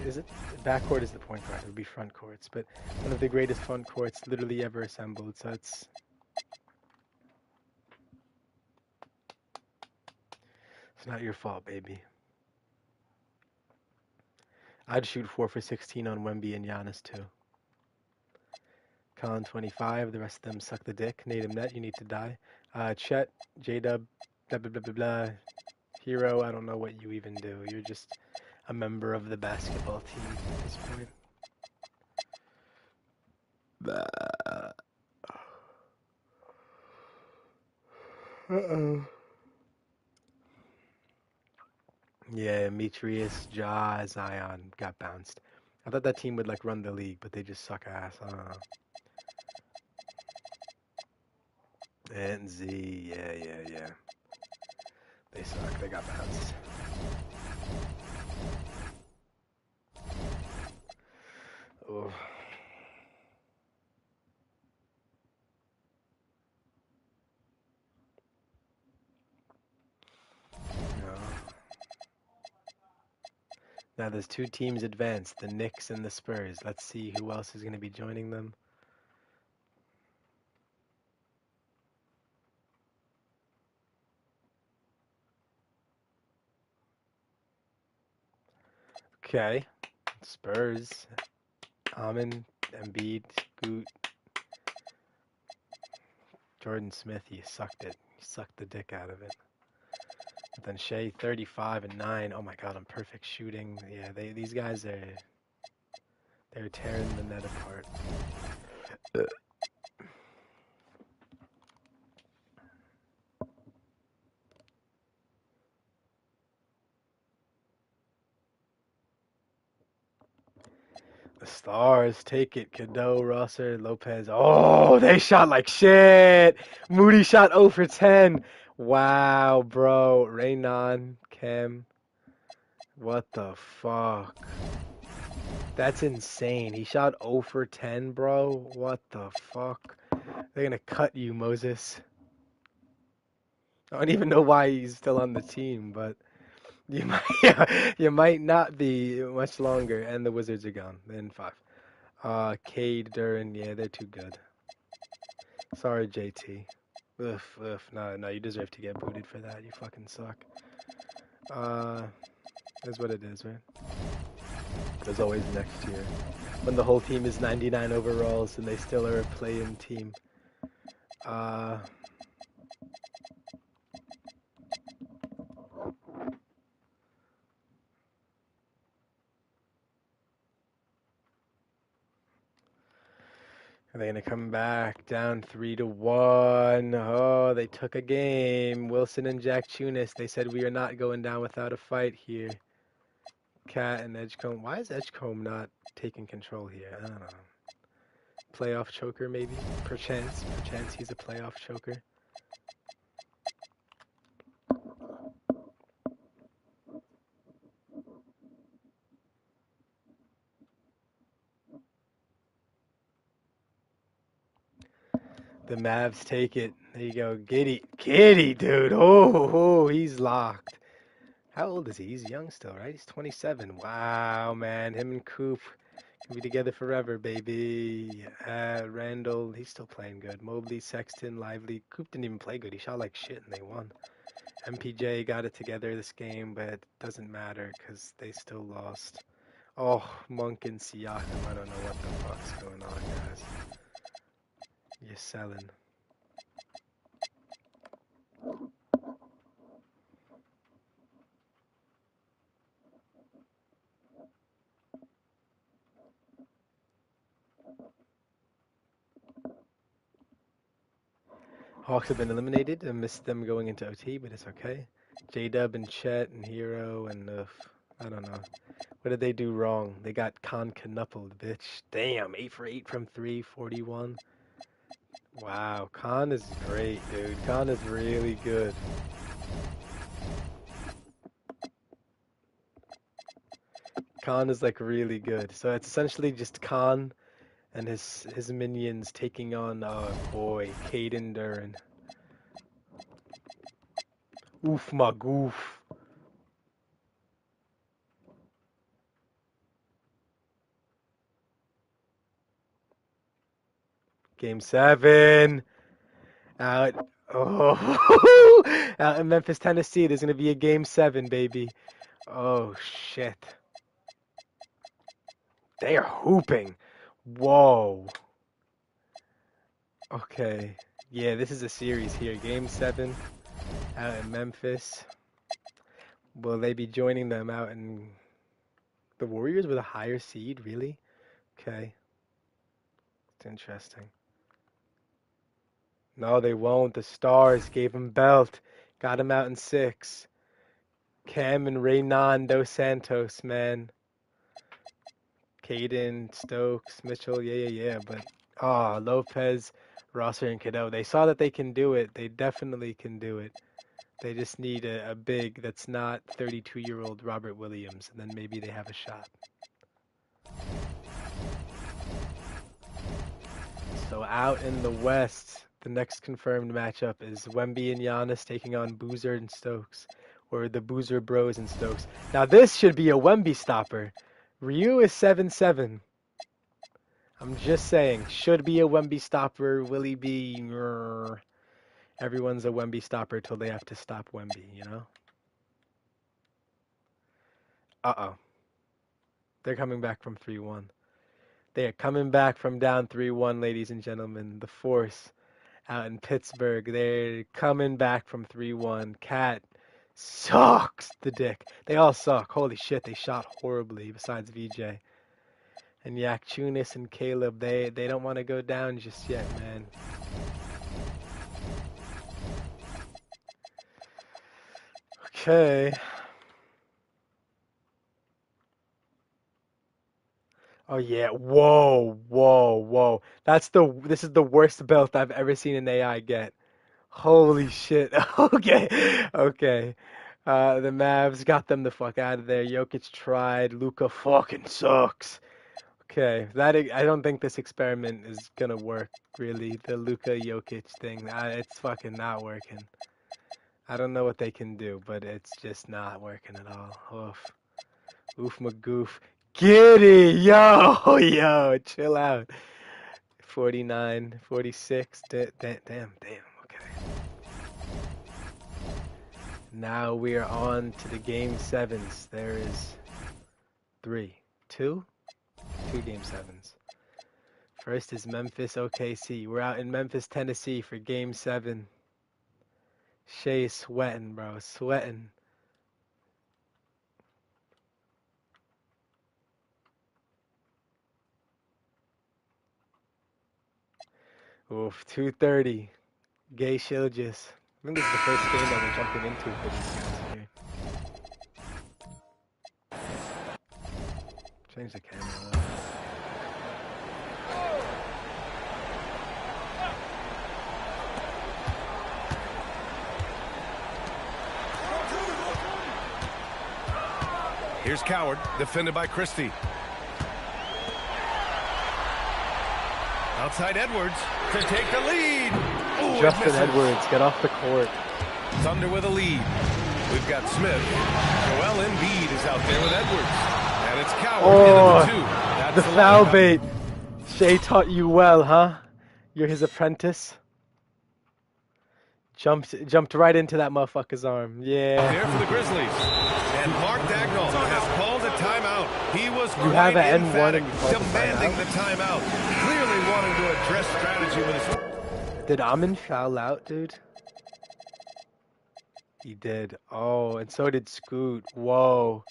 Is it? Backcourt is the point guard. It would be front courts, but one of the greatest front courts literally ever assembled. So it's not your fault, baby. I'd shoot 4 for 16 on Wemby and Giannis too. Colin 25. The rest of them suck the dick. Native Net, you need to die. Chet, J-Dub. Blah, blah, blah, blah, blah. Hero, I don't know what you even do. You're just a member of the basketball team at this point. Uh-oh. Yeah, Demetrius, Ja, Zion got bounced. I thought that team would like run the league, but they just suck ass. I don't know. And Z, yeah. They suck. They got bounced. Oh. No. Now there's 2 teams advanced, the Knicks and the Spurs. Let's see who else is going to be joining them. Okay, Spurs, Amin, Embiid, Scoot, Jordan Smith, you sucked it. You sucked the dick out of it. But then Shea, 35 and 9. Oh my God, I'm perfect shooting. Yeah, these guys they're tearing the net apart. The Stars, take it. Cadeau, Rosser, Lopez. Oh, they shot like shit. Moody shot 0 for 10. Wow, bro. Raynon, Cam. What the fuck? That's insane. He shot 0 for 10, bro. What the fuck? They're gonna cut you, Moses. I don't even know why he's still on the team, but you might not be much longer, and the Wizards are gone. They're in 5. Cade, Duran, yeah, they're too good. Sorry, JT. Oof. No, you deserve to get booted for that. You fucking suck. That's what it is, right? There's always next year. When the whole team is 99 overalls and they still are a play-in team. Are they gonna come back down 3-1? Oh, they took a game. Wilson and Jack Tunis. They said we are not going down without a fight here. Cat and Edgecombe. Why is Edgecombe not taking control here? I don't know. Playoff choker, maybe? Perchance he's a playoff choker. The Mavs take it. There you go. Giddy, dude. Oh, he's locked. How old is he? He's young still, right? He's 27. Wow, man. Him and Coop can be together forever, baby. Randall, he's still playing good. Mobley, Sexton, Lively. Coop didn't even play good. He shot like shit and they won. MPJ got it together this game, but it doesn't matter because they still lost. Oh, Monk and Siakam. I don't know what the fuck's going on, guys. You're selling. Hawks have been eliminated. I missed them going into OT, but it's okay. J-Dub and Chet and Hero and I don't know. What did they do wrong? They got Con knuckled, bitch. Damn, 8 for 8 from 3, 41. Wow, Con is great, dude. Con is really good. Con is like really good. So it's essentially just Con and his minions taking on boy, Caden Duran. Oof my goof. Game 7. Out. Oh, out in Memphis, Tennessee. There's gonna be a game 7, baby. Oh shit. They are hooping. Whoa. Okay. Yeah, this is a series here. Game 7 out in Memphis. Will they be joining them out in the Warriors with a higher seed? Really? Okay. It's interesting. No, they won't. The Stars gave him belt. Got him out in 6. Cam and Reynan Dos Santos, man. Caden, Stokes, Mitchell, yeah. But, Lopez, Rosser, and Cadeau. They saw that they can do it. They definitely can do it. They just need a big that's not 32-year-old Robert Williams, and then maybe they have a shot. So out in the West, the next confirmed matchup is Wemby and Giannis taking on Boozer and Stokes, or the Boozer Bros and Stokes. Now this should be a Wemby stopper. Ryu is 7-7. I'm just saying, should be a Wemby stopper. Will he be? Everyone's a Wemby stopper till they have to stop Wemby, you know? Uh-oh. They're coming back from 3-1. They are coming back from down 3-1, ladies and gentlemen. The Force out in Pittsburgh. They're coming back from 3-1. Cat sucks the dick. They all suck. Holy shit, they shot horribly besides VJ. And Yak Tunis and Caleb, they don't want to go down just yet, man. Okay. Oh yeah. Whoa. This is the worst belt I've ever seen an AI get. Holy shit. Okay. The Mavs got them the fuck out of there. Jokic tried. Luka fucking sucks. Okay. I don't think this experiment is gonna work, really. The Luka Jokic thing. It's fucking not working. I don't know what they can do, but it's just not working at all. Oof magoof. Giddy! Yo, chill out. 49, 46. Damn. Okay. Now we are on to the game 7s. There is 2 game 7s. First is Memphis OKC. We're out in Memphis, Tennessee for game 7. Shea sweating, bro. Sweating. Oof, 230. Gay Shilgis. I think this is the first game that we're jumping into for these guys here. Change the camera up. Here's Coward, defended by Christie. Outside Edwards to take the lead. Ooh, Justin Edwards, get off the court. Thunder with a lead. We've got Smith. Joel Embiid is out there with Edwards. And it's Coward into the 2. That's the foul bait. Shea taught you well, huh? You're his apprentice. Jumped right into that motherfucker's arm. Yeah. There for the Grizzlies. And Mark Dagnall has called a timeout. He was have quite an N1 emphatic, and you called demanding the timeout. Clearly wanting to address strategy with his... Did Amin foul out, dude? He did. Oh, and so did Scoot. Whoa.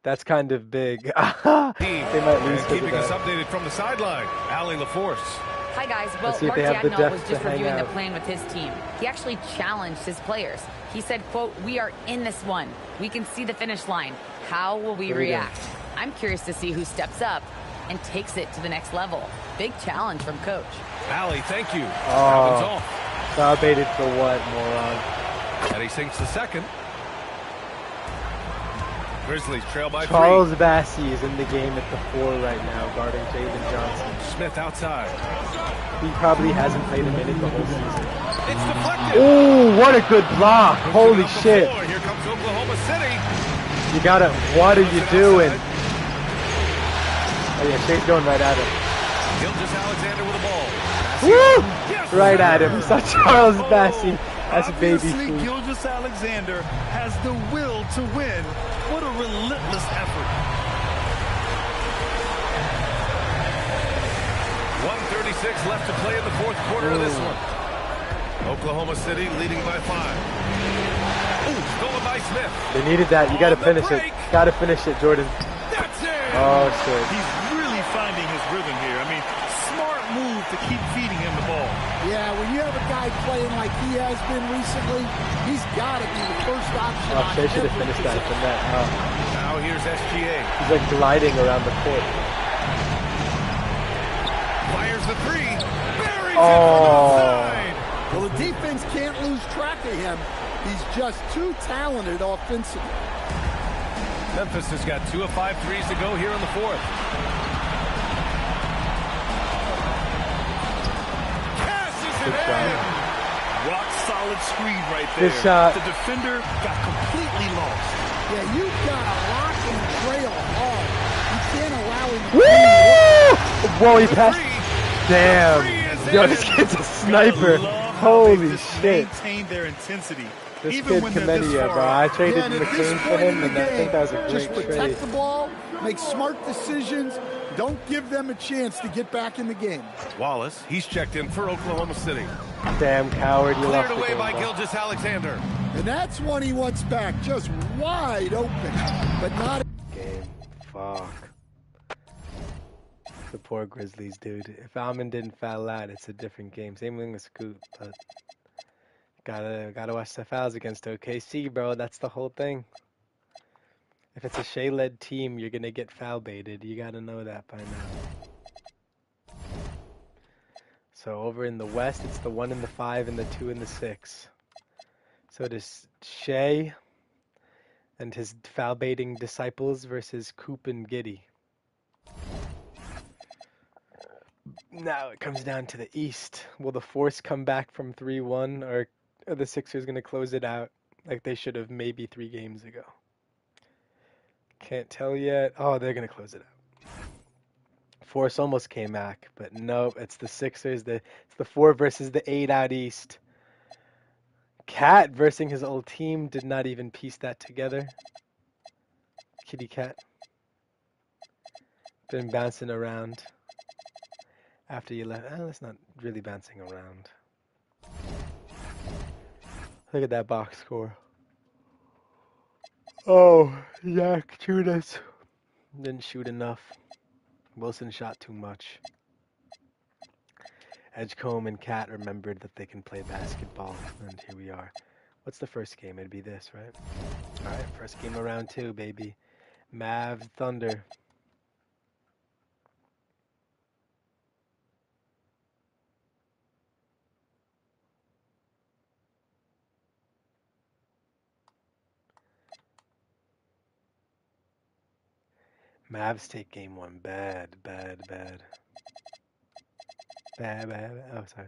That's kind of big. They might lose to keeping us updated from the sideline, Allie LaForce. Hi guys, well, Mark Dagnall was just reviewing the plan with his team. He actually challenged his players. He said, quote, "We are in this one. We can see the finish line. How will we react?" I'm curious to see who steps up and takes it to the next level. Big challenge from coach. Allie, thank you. Oh, foul baited for what, moron? And he sinks the second. Grizzlies trail by 3. Charles Bassey is in the game at the 4 right now, guarding Jalen Johnson. Smith outside. He probably hasn't played a minute the whole season. It's deflected. Ooh, what a good block. Holy shit. Here comes Oklahoma City. You gotta, what are you doing? Oh yeah, Shane's going right at him. Gilgeous Alexander with the ball. Woo! Yes, right at him. Saw Charles Bassey. That's baby food. Gilgeous Alexander has the will to win. What a relentless effort. 1:36 left to play in the fourth quarter of this one. Oklahoma City leading by 5. Ooh, stolen by Smith. They needed that. You gotta finish it. Gotta finish it, Jordan. That's it. Oh, shit. He's really finding his rhythm here. I mean, smart move to keep feeding him the ball. Yeah, when you have a guy playing like he has been recently, he's got to be the first option. Oh, Shea should have finished that from that. Oh. Now here's SGA. He's like gliding around the court. Fires the 3. Buries it Oh. from outside. Well, the defense can't lose track of him. He's just too talented offensively. Memphis has got 2 of 5 threes to go here in the fourth. Good shot. Rock solid screen right there. Good shot. The defender got completely lost. Yeah, you've got to lock and trail hard. You can't allow him to Woo! Whoa, he passed. Damn. Yo, this kid's a sniper. Holy shit. Maintain their intensity. This Even kid when they're this Kamendia, far bro. out. I traded and at this McCain for point him, in and the I think that was a game, just great protect trade. the ball, make smart decisions, don't give them a chance to get back in the game. Wallace, he's checked in for Oklahoma City. Damn coward, you lost Cleared the away game, by bro. Gilgeous Alexander. And that's one he wants back, just wide open, but not. Game. Fuck. The poor Grizzlies, dude. If Almond didn't foul out, it's a different game. Same thing with Scoot, but gotta watch the fouls against OKC, bro. That's the whole thing. If it's a Shea-led team, you're gonna get foul baited. You gotta know that by now. So over in the West, it's the 1 and the 5 and the 2 and the 6. So it is Shea and his foul baiting disciples versus Coop and Giddey. Now it comes down to the East. Will the Force come back from 3-1, or are the Sixers going to close it out like they should have maybe 3 games ago? Can't tell yet. Oh, they're going to close it out. Force almost came back, but nope, it's the Sixers. It's the 4 versus the 8 out East. Cat versus his old team did not even piece that together. Kitty Cat. Been bouncing around. After you left, that's not really bouncing around. Look at that box score. Oh, Zach Judas didn't shoot enough. Wilson shot too much. Edgecombe and Cat remembered that they can play basketball, and here we are. What's the first game? It'd be this, right? All right, first game of round 2, baby. Mavs Thunder. Mavs take game 1. Bad. Oh, sorry.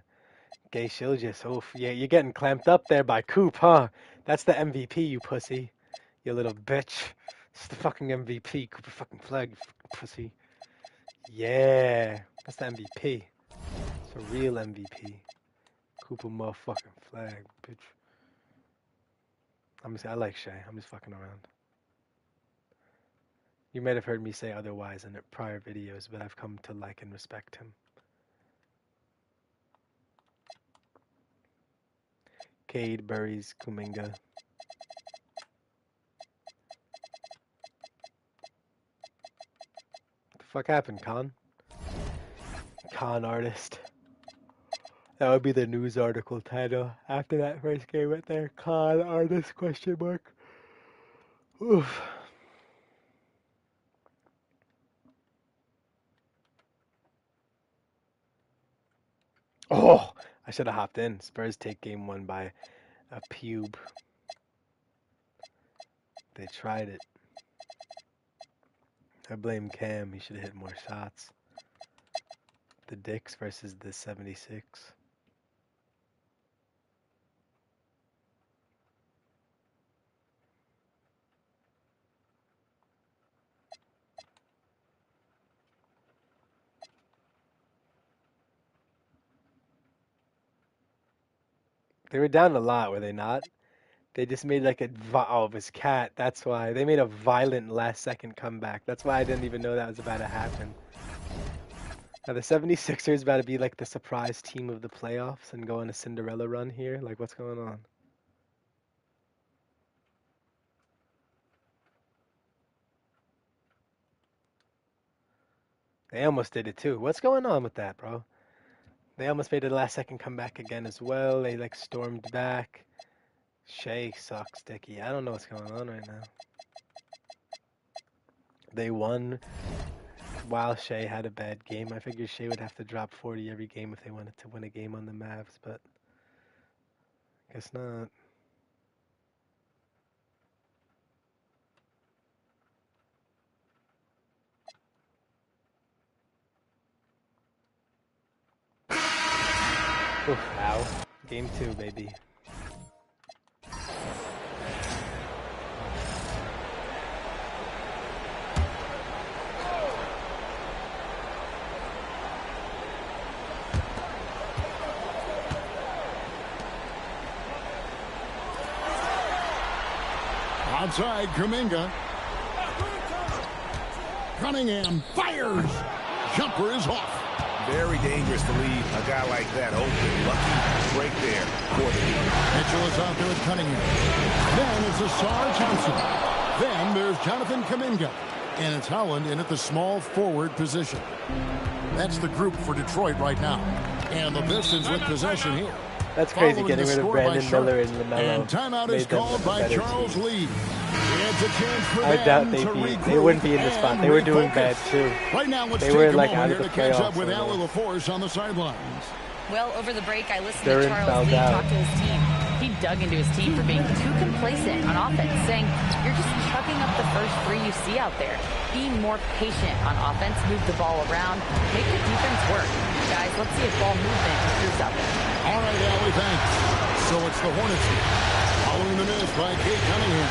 Gay Shilgis. Oh, yeah, you're getting clamped up there by Coop, huh? That's the MVP, you pussy. You little bitch. It's the fucking MVP. Cooper fucking Flag, you fucking pussy. Yeah. That's the MVP. It's a real MVP. Cooper motherfucking Flag, bitch. I like Shea. I'm just fucking around. You might have heard me say otherwise in prior videos, but I've come to like and respect him. Cade buries Kuminga. What the fuck happened, Con? Con artist. That would be the news article title after that first game right there. Con artist question mark. Oof. Oh, I should have hopped in. Spurs take game 1 by a pube. They tried it. I blame Cam. He should have hit more shots. The Dicks versus the 76. They were down a lot, were they not? They just made like a... Oh, it was Cat. That's why. They made a violent last-second comeback. That's why I didn't even know that was about to happen. Now, the 76ers about to be like the surprise team of the playoffs and go on a Cinderella run here. Like, what's going on? They almost did it too. What's going on with that, bro? They almost made a last-second comeback again as well. They, like, stormed back. Shea sucks, Dickie. I don't know what's going on right now. They won while Shea had a bad game. I figured Shea would have to drop 40 every game if they wanted to win a game on the Mavs, but guess not. Oof, ow. Game 2, baby. Outside, Kuminga. Cunningham fires. Jumper is off. Very dangerous to leave a guy like that open. Lucky break there for the lead. Mitchell is out there with Cunningham. Then it's Asar Johnson. Then there's Jonathan Kuminga. And it's Howland in at the small forward position. That's the group for Detroit right now. And the Pistons with possession here. That's crazy, getting rid of Brandon Miller and LaMelo. And timeout is called by Charles Lee. It's a chance for I doubt they wouldn't be in the spot. They were doing bad too. Right now, let's they were like out of the playoffs. With Al LaForce on the sidelines. Well, over the break, I listened to Charles Lee talk to his team. He dug into his team for being too complacent on offense, saying, you're just chucking up the first 3 you see out there. Be more patient on offense, move the ball around, make the defense work. Guys, let's see if ball movement improves out there. All right, Allie, thanks. So it's the Hornets following the miss by Cade Cunningham.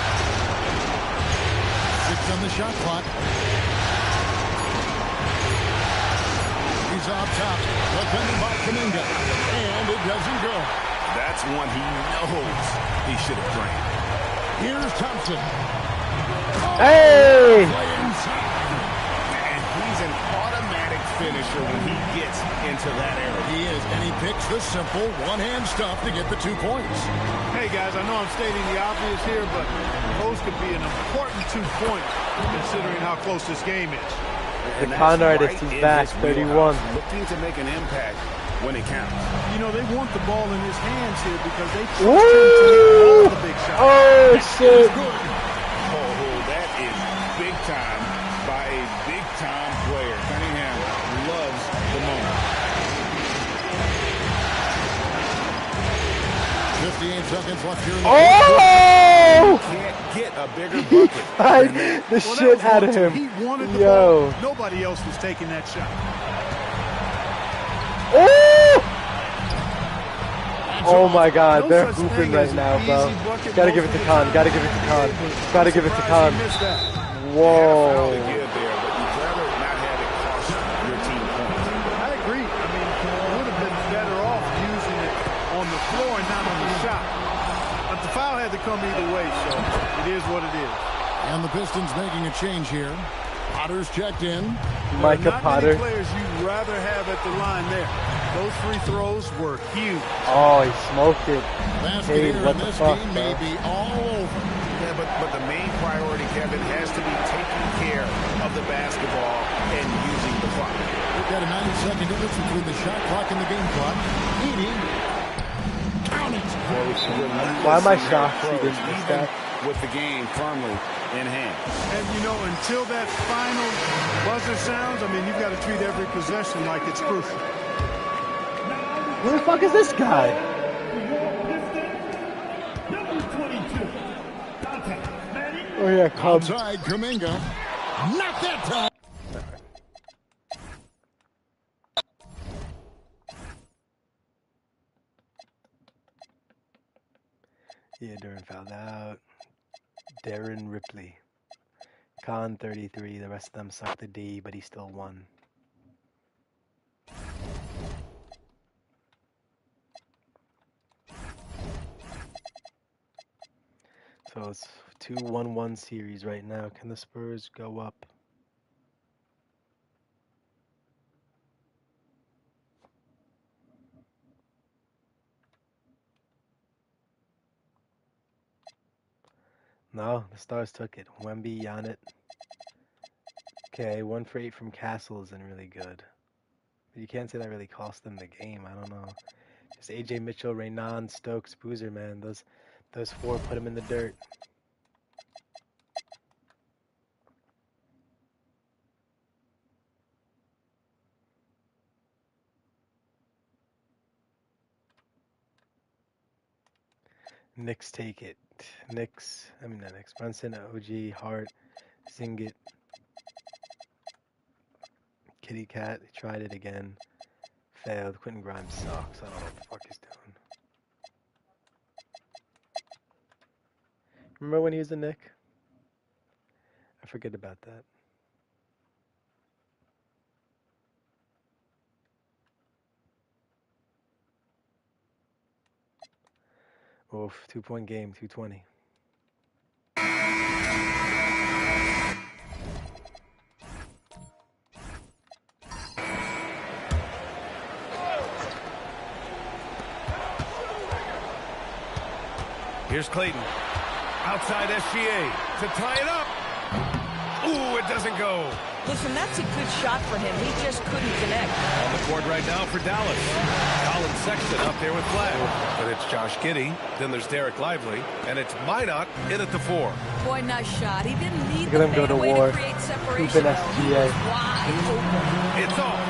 6 on the shot clock. He's off top, defended by Kuminga, and it doesn't go. That's one he knows he should have drained. Here's Thompson. Hey! And he's an automatic finisher when he gets into that area. He is, and he picks the simple one-hand stuff to get the 2 points. Hey, guys, I know I'm stating the obvious here, but those could be an important 2 points considering how close this game is. The con artist is back, 31. Looking to make an impact when it counts. You know, they want the ball in his hands here because they trust him to hit all the big shots. Oh, shit. Oh, that is big time by a big-time player. Cunningham loves the moment. 58 seconds left here in the Oh! Can't get a bigger bucket. The shit out of him. He wanted the Yo. ball. Nobody else was taking that shot. Oh my God, they're hooping right now, bro. Gotta give it to Khan. Gotta give it to Khan. Gotta give it to Khan. Whoa. I agree. I mean, you would have been better off using it on the floor and not on the shot. But the foul had to come either way, so it is what it is. And the Pistons making a change here. Potter's checked in. Micah Potter. Not many players you'd rather have at the line there. Those free throws were huge. Oh, he smoked it. Basket Hey, what the fuck, game may bro? be all over. Yeah, but the main priority, Kevin, has to be taking care of the basketball and using the clock. We've got a 90-second difference between the shot clock and the game clock. Edie. Count it. Why am I shocked he didn't miss that? With the game firmly in hand. And, you know, until that final buzzer sounds, I mean, you've got to treat every possession like it's crucial. Who the fuck is this guy? Oh yeah, Cubs. Outside, Kuminga. Not that time. Yeah, Duran fouled out. Darren Ripley. Khan 33. The rest of them sucked the D, but he still won. So it's 2-1-1 series right now. Can the Spurs go up? No, the Stars took it. Wemby, Giannis. Okay, 1 for 8 from Castle isn't really good. But you can't say that really cost them the game. I don't know. Just AJ Mitchell, Reynon, Stokes, Boozer, man. Those 4 put him in the dirt. Knicks take it. Knicks, I mean not Knicks. Brunson, OG, Hart, Zingit, Kitty Cat. He tried it again. Failed. Quentin Grimes sucks. I don't know what the fuck he's doing. Remember when he was a Knick? I forget about that. Oof, 2-point game, 220. Here's Clayton. Outside SGA to tie it up. Ooh, it doesn't go. Listen, that's a good shot for him. He just couldn't connect. On the court right now for Dallas. Colin Sexton up there with Flag. But it's Josh Giddey. Then there's Derek Lively. And it's Minot in at the 4. Boy, nice shot. He didn't need Look at the him go to fadeaway war. to create separation. Hooping SGA. Wide open. It's off.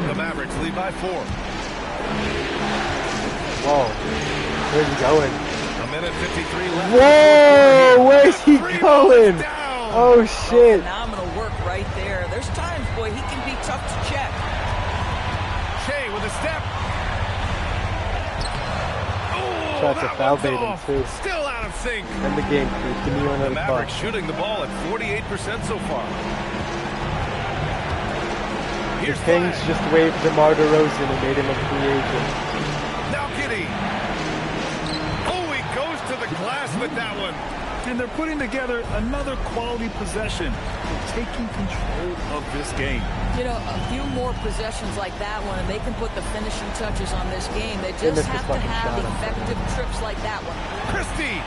The Mavericks lead by 4. Whoa. Where's he going? A minute 53 left. Whoa! Where's he going? Oh shit. Phenomenal work right there. There's times, boy, he can be tough to check. Shea with a step. Oh, Tries to that foul one's bait him off. too. Still out of sync. End the game, please. Give me The another Mavericks buck. shooting the ball at 48% so far. The Here's Kings Flag. just waived DeMar DeRozan and made him a free agent. Now Giddey. Oh, he goes to the glass with that one. And they're putting together another quality possession, taking control of this game. You know, a few more possessions like that one, and they can put the finishing touches on this game. They missed just his have to fucking have shot. effective trips like that one. Christie.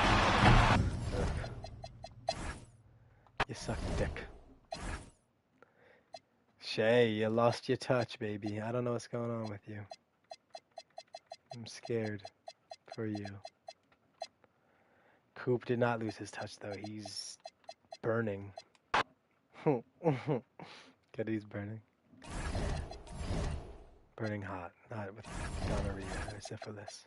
You suck dick. Shea, you lost your touch, baby. I don't know what's going on with you. I'm scared for you. Coop did not lose his touch, though. He's burning. Good, he's burning. Burning hot, not with gonorrhea or syphilis.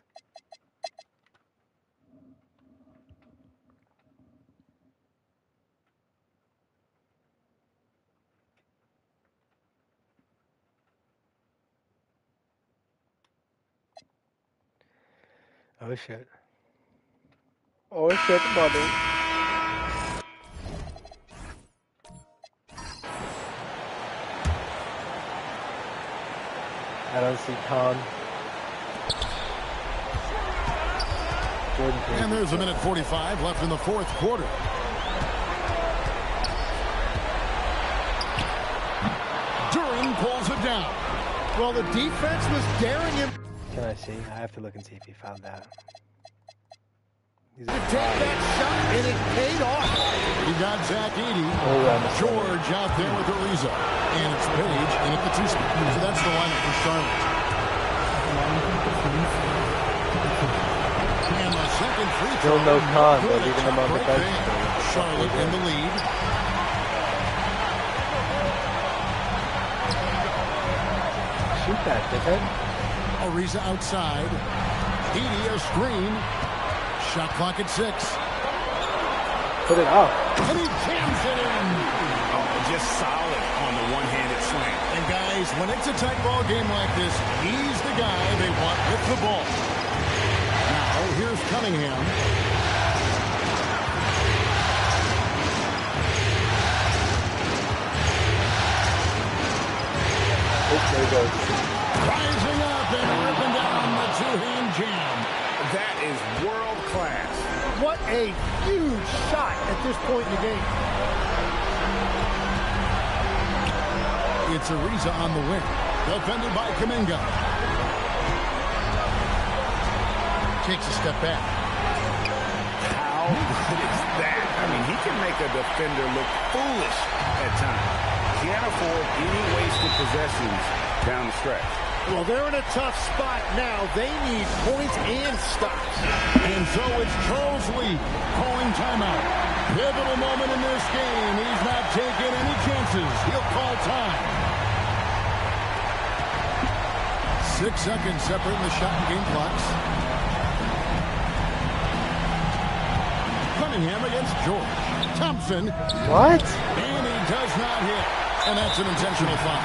Oh shit. Oh shit, buddy. I don't see Khan. And there's a minute 45 left in the fourth quarter. Duran pulls it down. Well, the defense was daring him. Can I see? I have to look and see if he fouled that. To take that shot, and it paid off. He got Zach Edey. George out there with Ariza. And it's Page in at the 2 spot. So that's the lineup for Charlotte. And the second free throw. Still no Khan, but leaving him on the bench. Charlotte in the lead. Shoot that, dickhead. Ariza outside. Edey a screen. Shot clock at 6. Put it up. And he jams it in. Oh, just solid on the one-handed slam. And guys, when it's a tight ball game like this, he's the guy they want with the ball. Now, here's Cunningham. There he goes. Rising up and ripping down the two-hand jam. That is world class. What a huge shot at this point in the game. It's Ariza on the wing. Defended by Kuminga. Takes a step back. How good is that? I mean, he can make a defender look foolish at times. Can't afford any wasted possessions down the stretch. Well, they're in a tough spot now. They need points and stops. And so it's Charles Lee calling timeout. Pivotal moment in this game. He's not taking any chances. He'll call time. 6 seconds separating the shot and game clocks. Cunningham against George. Thompson. What? And he does not hit. And that's an intentional foul.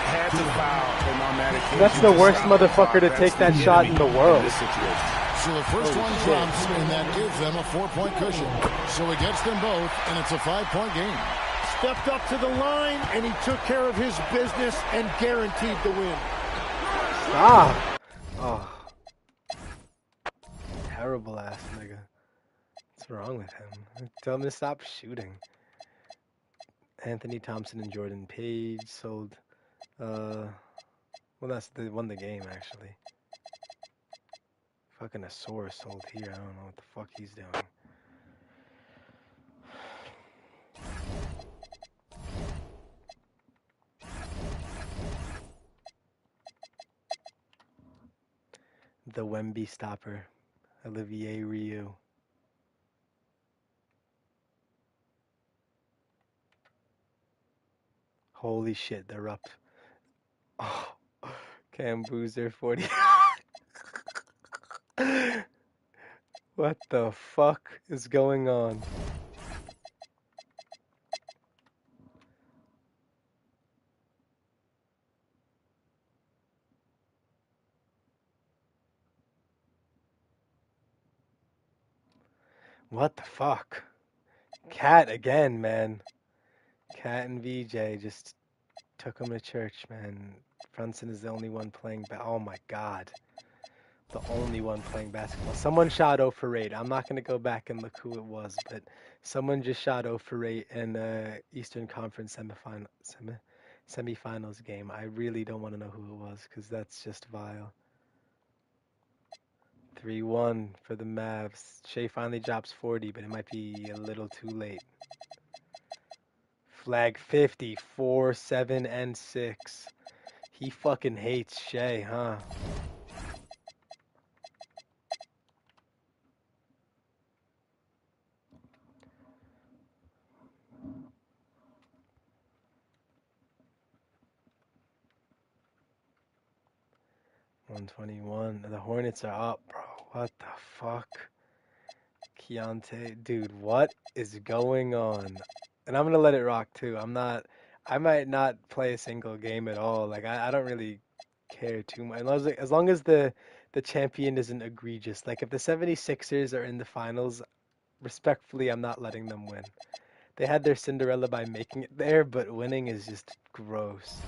Had to foul on that occasion. That's the worst motherfucker to take that shot in the world. So the first one drops, and that gives them a 4-point cushion. So it gets them both, and it's a 5-point game. Stepped up to the line, and he took care of his business and guaranteed the win. Stop. Oh. Terrible ass nigga. What's wrong with him? Tell him to stop shooting. Anthony Thompson and Jordan Page sold. Well, they won the game, actually. Fucking Asor sold here. I don't know what the fuck he's doing. The Wemby stopper, Olivier Ryu. Holy shit, they're up. Oh, Cam Boozer 40. What the fuck is going on? What the fuck? Cat again, man. Cat and VJ just took him to church, man. Brunson is the only one playing oh my god. The only one playing basketball. Someone shot 0 for 8. I'm not going to go back and look who it was, but someone just shot 0 for 8 in the Eastern Conference semifinals game. I really don't want to know who it was because that's just vile. 3-1 for the Mavs. Shea finally drops 40, but it might be a little too late. Flag 50, 4, 7, and 6. He fucking hates Shea, huh? $121. The Hornets are up, bro. What the fuck? Keontae, dude, what is going on? And I'm gonna let it rock too. I might not play a single game at all. Like I don't really care too much. As long as the champion isn't egregious. Like if the 76ers are in the finals, respectfully, I'm not letting them win. They had their Cinderella by making it there, but winning is just gross.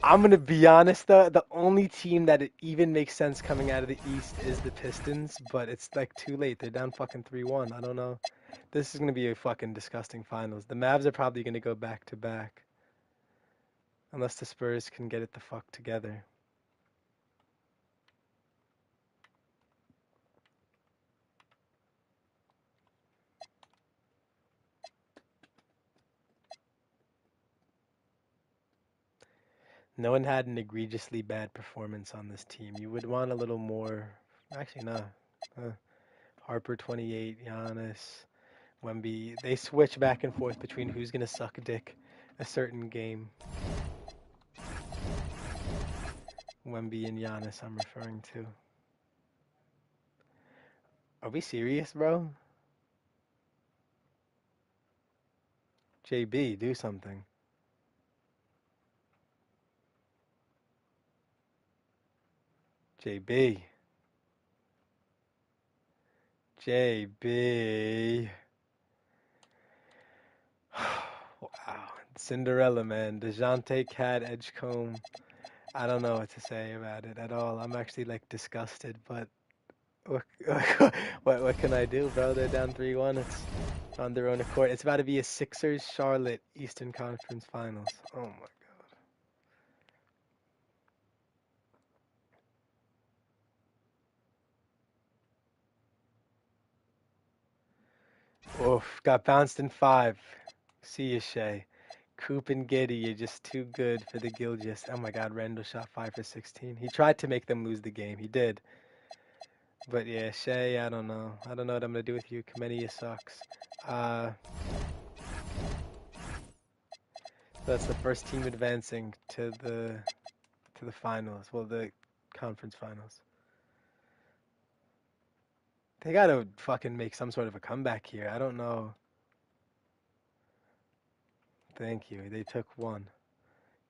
I'm gonna be honest though, the only team that it even makes sense coming out of the East is the Pistons, but it's like too late. They're down fucking 3-1. I don't know. This is gonna be a fucking disgusting finals. The Mavs are probably gonna go back to back. Unless the Spurs can get it the fuck together. No one had an egregiously bad performance on this team. You would want a little more. Actually, no. Harper 28, Giannis, Wemby. They switch back and forth between who's gonna suck dick a certain game. Wemby and Giannis, I'm referring to. Are we serious, bro? JB, do something. JB. JB. Wow. Cinderella, man. DeJounte, Cat, Edgecombe. I don't know what to say about it at all. I'm actually like disgusted, but what can I do, bro? They're down 3-1. It's on their own accord. It's about to be a Sixers Charlotte Eastern Conference Finals. Oh my god. Oof, got bounced in 5. See you, Shea. Coop and Giddy, you're just too good for the Gilgis. Oh my god, Randall shot 5 for 16. He tried to make them lose the game. He did. But yeah, Shea, I don't know. I don't know what I'm going to do with you. Kamenia sucks. That's the first team advancing to the finals. Well, the conference finals. They gotta fucking make some sort of a comeback here. I don't know. Thank you. They took 1.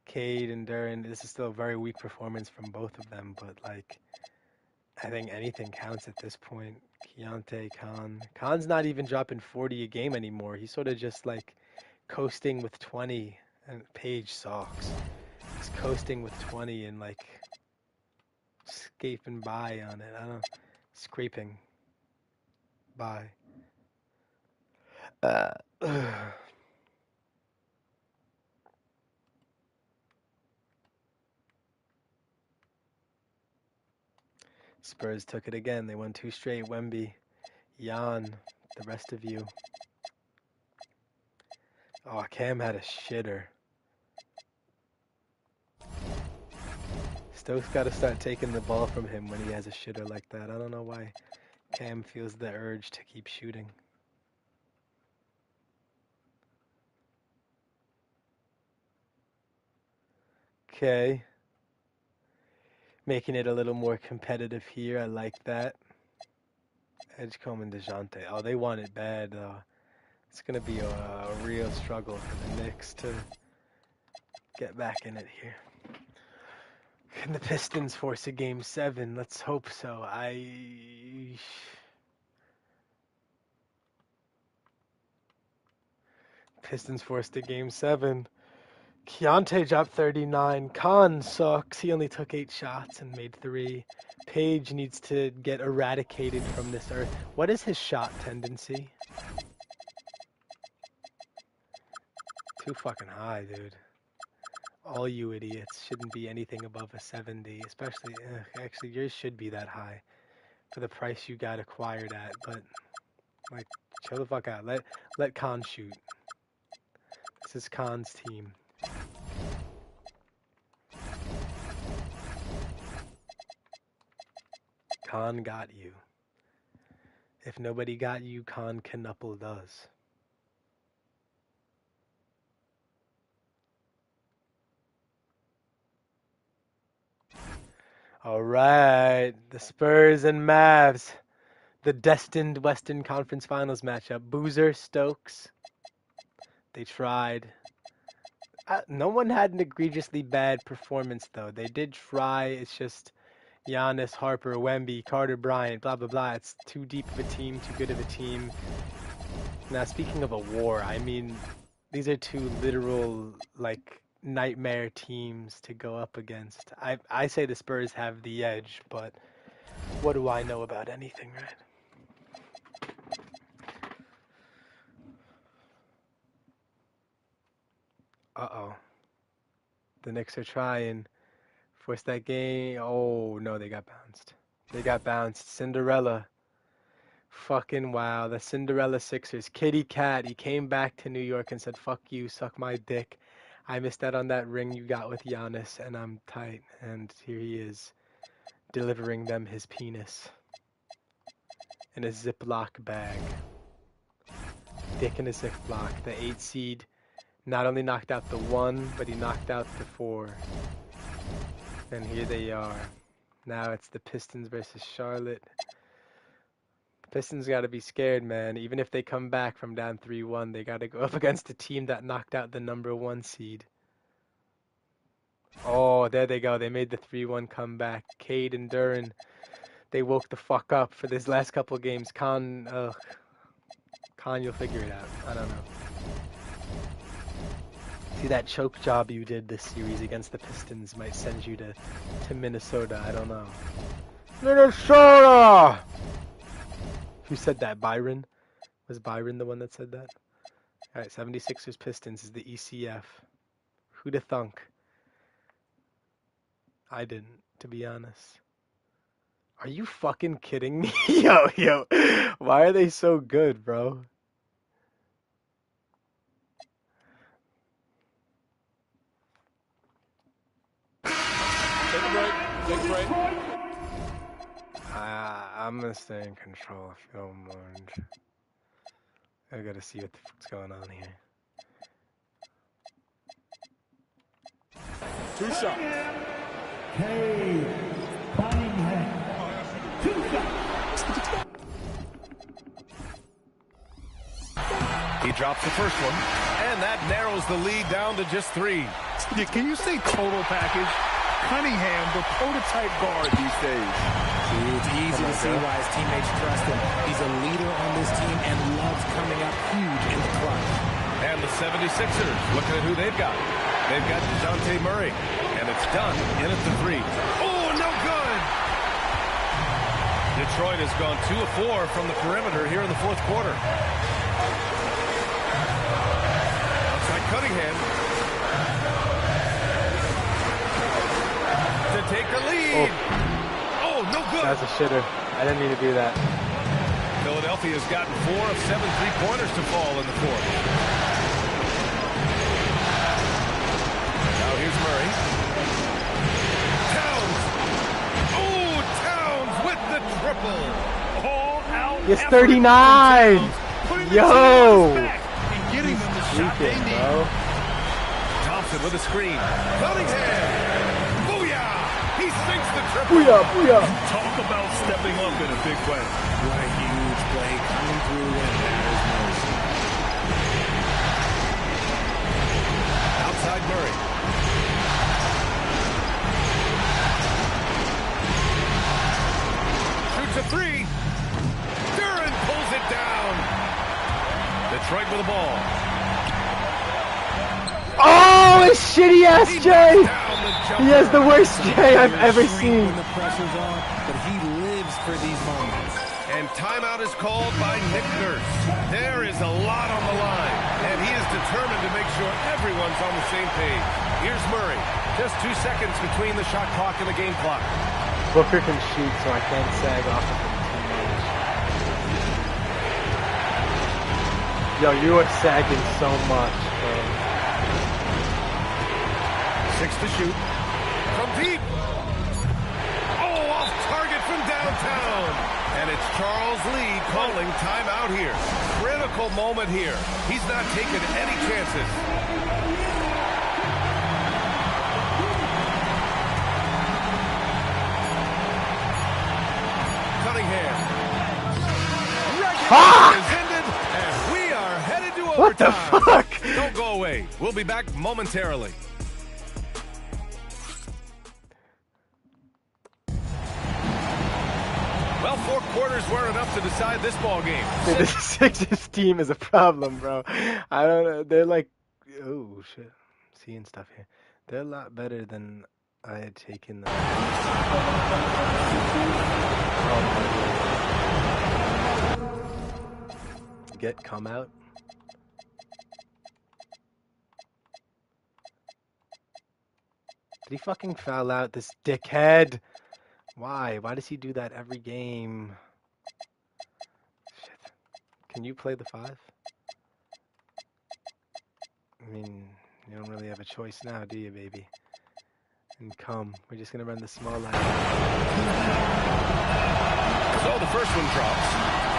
Cade and Duran, this is still a very weak performance from both of them, but like, I think anything counts at this point. Keontae, Khan. Khan's not even dropping 40 a game anymore. He's sort of just like coasting with 20, and Page sucks. He's coasting with 20 and like scaping by on it. I don't know. Scraping by. Spurs took it again. They won 2 straight. Wemby, Jan, the rest of you. Oh, Cam had a shitter. Stokes got to start taking the ball from him when he has a shitter like that. I don't know why Cam feels the urge to keep shooting. Okay. Making it a little more competitive here. I like that. Edgecombe and DeJounte. Oh, they want it bad, though. It's going to be a real struggle for the Knicks to get back in it here. Can the Pistons force a Game 7? Let's hope so. Pistons forced a Game 7. Keontae dropped 39. Khan sucks. He only took 8 shots and made 3. Page needs to get eradicated from this earth. What is his shot tendency? Too fucking high, dude. All you idiots shouldn't be anything above a 70, especially, actually yours should be that high for the price you got acquired at, but like chill the fuck out. Let Khan shoot. This is Khan's team. Khan got you. If nobody got you, Khan Knuckle does. All right, the Spurs and Mavs, the destined Western Conference Finals matchup. Boozer, Stokes. They tried. No one had an egregiously bad performance, though. They did try. It's just Giannis, Harper, Wemby, Carter Bryant, blah, blah, blah. It's too deep of a team, too good of a team. Now, speaking of a war, I mean, these are two literal, like, nightmare teams to go up against. I say the Spurs have the edge, but what do I know about anything, right? Uh-oh. The Knicks are trying. Force that game. Oh, no, they got bounced. They got bounced. Cinderella. Fucking wow. The Cinderella Sixers. Kitty Cat. He came back to New York and said, fuck you, suck my dick. I missed out on that ring you got with Giannis, and I'm tight. And here he is, delivering them his penis in a Ziploc bag. Dick in a Ziploc. The 8 seed not only knocked out the 1, but he knocked out the 4. And here they are. Now it's the Pistons versus Charlotte. The Pistons got to be scared, man. Even if they come back from down 3-1, they got to go up against a team that knocked out the number 1 seed. Oh, there they go. They made the 3-1 comeback. Cade and Duran, they woke the fuck up for this last couple of games. Khan, you'll figure it out. I don't know. See, that choke job you did this series against the Pistons might send you to Minnesota. I don't know. Minnesota! Who said that? Byron? Was Byron the one that said that? Alright, 76ers Pistons is the ECF. Who'da thunk? I didn't, to be honest. Are you fucking kidding me? Yo. Why are they so good, bro? Take a break. I'm gonna stay in control if you don't mind. I gotta see what the fuck's going on here. 2 shots. Cade Cunningham. 2 shots. He drops the first one, and that narrows the lead down to just 3. Yeah, can you say total package? Cunningham, the prototype guard these days. It's easy to see why his teammates trust him. He's a leader on this team and loves coming up huge in the clutch. And the 76ers, looking at who they've got. They've got DeJounte Murray, and it's done in at the 3. Oh, no good! Detroit has gone 2 of 4 from the perimeter here in the 4th quarter. Outside Cunningham. To take the lead. Oh, no good. That's a shitter. I didn't mean to do that. Philadelphia's gotten 4 of 7 3-pointers to fall in the 4th. Now here's Murray. Towns. Oh, Towns with the triple. All out. It's 39. Yo. Getting them the shot they need. Bro. Thompson with a screen. Cunningham. He sinks the triple. Booyah. Talk about stepping up in a big way. What a huge play coming through when it matters most. Outside Murray. Shoots a 3. Duran pulls it down. Detroit with the ball. Oh, a shitty ass Jay. He has the worst Jay I've ever seen. When the pressure's on, but he lives for these moments. And timeout is called by Nick Nurse. There is a lot on the line, and he is determined to make sure everyone's on the same page. Here's Murray. Just 2 seconds between the shot clock and the game clock. Booker can shoot, so I can't sag off of him too much. Yo, you are sagging so much, bro. 6 to shoot. From deep. Oh, off target from downtown. And it's Charles Lee calling timeout here. Critical moment here. He's not taking any chances. Cunningham. Is ended, and we are headed to overtime. What the fuck? Don't go away. We'll be back momentarily. Well, 4 quarters weren't enough to decide this ball game. Dude, this Sixers team is a problem, bro. I don't know. They're like, oh shit, I'm seeing stuff here. They're a lot better than I had taken them. Come out. Did he fucking foul out, this dickhead? Why? Why does he do that every game? Shit. Can you play the 5? I mean, you don't really have a choice now, do you, baby? And come. We're just going to run the small line. So the first one drops,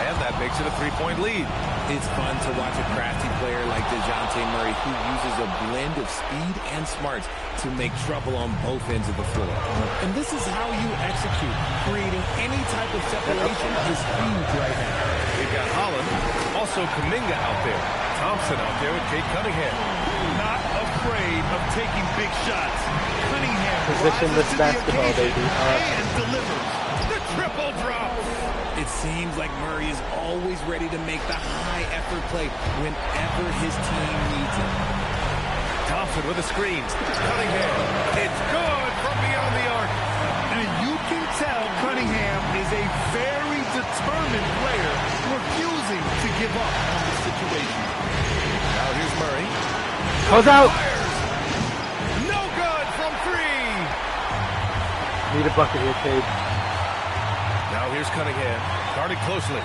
and that makes it a 3-point lead. It's fun to watch a crafty player like DeJounte Murray who uses a blend of speed and smarts to make trouble on both ends of the floor. And this is how you execute. Creating any type of separation is huge right now. We've got Holland, also Kuminga out there. Thompson out there with Kate Cunningham. Not afraid of taking big shots. Cunningham positionless basketball, baby. And delivers. The triple drop. It seems like Murray is always ready to make the high-effort play whenever his team needs it. Thompson with a screen. Cunningham. It's good from beyond the arc. And you can tell Cunningham is a very determined player, refusing to give up on the situation. Now here's Murray. Close out. Fires. No good from 3. Need a bucket here, Cade. Now here's Cunningham, guarded closely.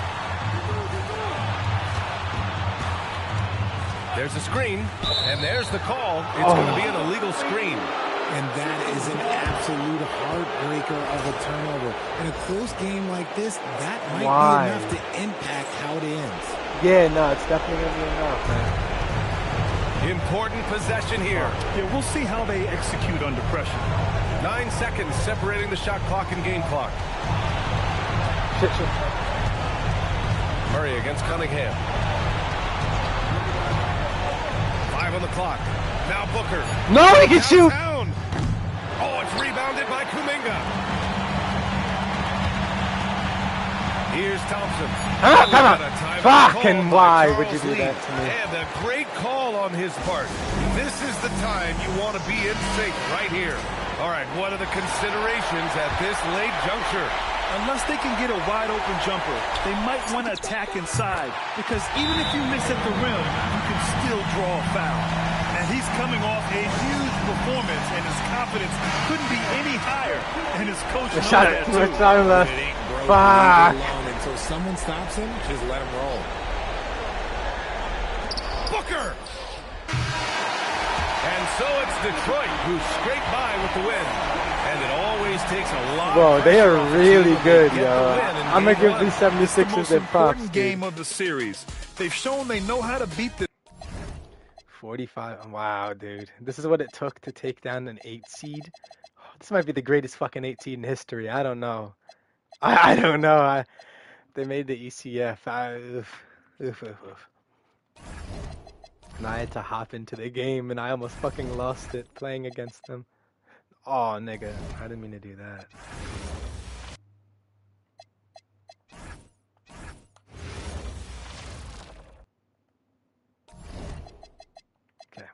There's a screen, and there's the call. It's going to be an illegal screen. And that is an absolute heartbreaker of a turnover. In a close game like this, that might be enough to impact how it ends. Yeah, no, it's definitely going to be enough, man. Important possession here. Yeah, we'll see how they execute under pressure. 9 seconds separating the shot clock and game clock. Murray against Cunningham. 5 on the clock. Now Booker. No, he can shoot. Oh, it's rebounded by Kuminga. Here's Thompson. Fucking why would you do that to me? And a great call on his part. This is the time you want to be in sync right here. All right, what are the considerations at this late juncture? Unless they can get a wide-open jumper, they might want to attack inside, because even if you miss at the rim, you can still draw a foul. And he's coming off a huge performance, and his confidence couldn't be any higher. And his coach knows that too. Fuck. Until someone stops him, just let him roll. Booker! And so it's Detroit who scraped by with the win. And it always takes a lot. Whoa, they are really good, yo. I'm going to give these 76ers their props. Important game of the series. They've shown they know how to beat the 45. Wow, dude. This is what it took to take down an 8 seed. This might be the greatest fucking 8 seed in history. I don't know. I don't know. They made the ECF. And I had to hop into the game, and I almost fucking lost it playing against them. Oh, nigga. I didn't mean to do that. Okay.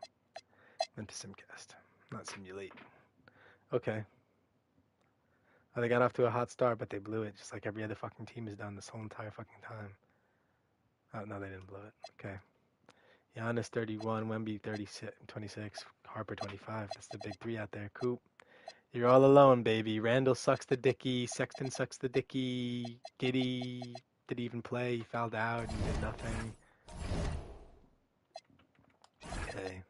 Went to Simcast. Not Simulate. Okay. Oh, they got off to a hot start, but they blew it just like every other fucking team has done this whole entire fucking time. Oh, no, they didn't blow it. Okay. Giannis 31, Wemby 26, Harper 25. That's the big 3 out there. Coop, you're all alone, baby. Randall sucks the dicky. Sexton sucks the dicky. Giddy didn't even play. He fouled out and did nothing. Okay.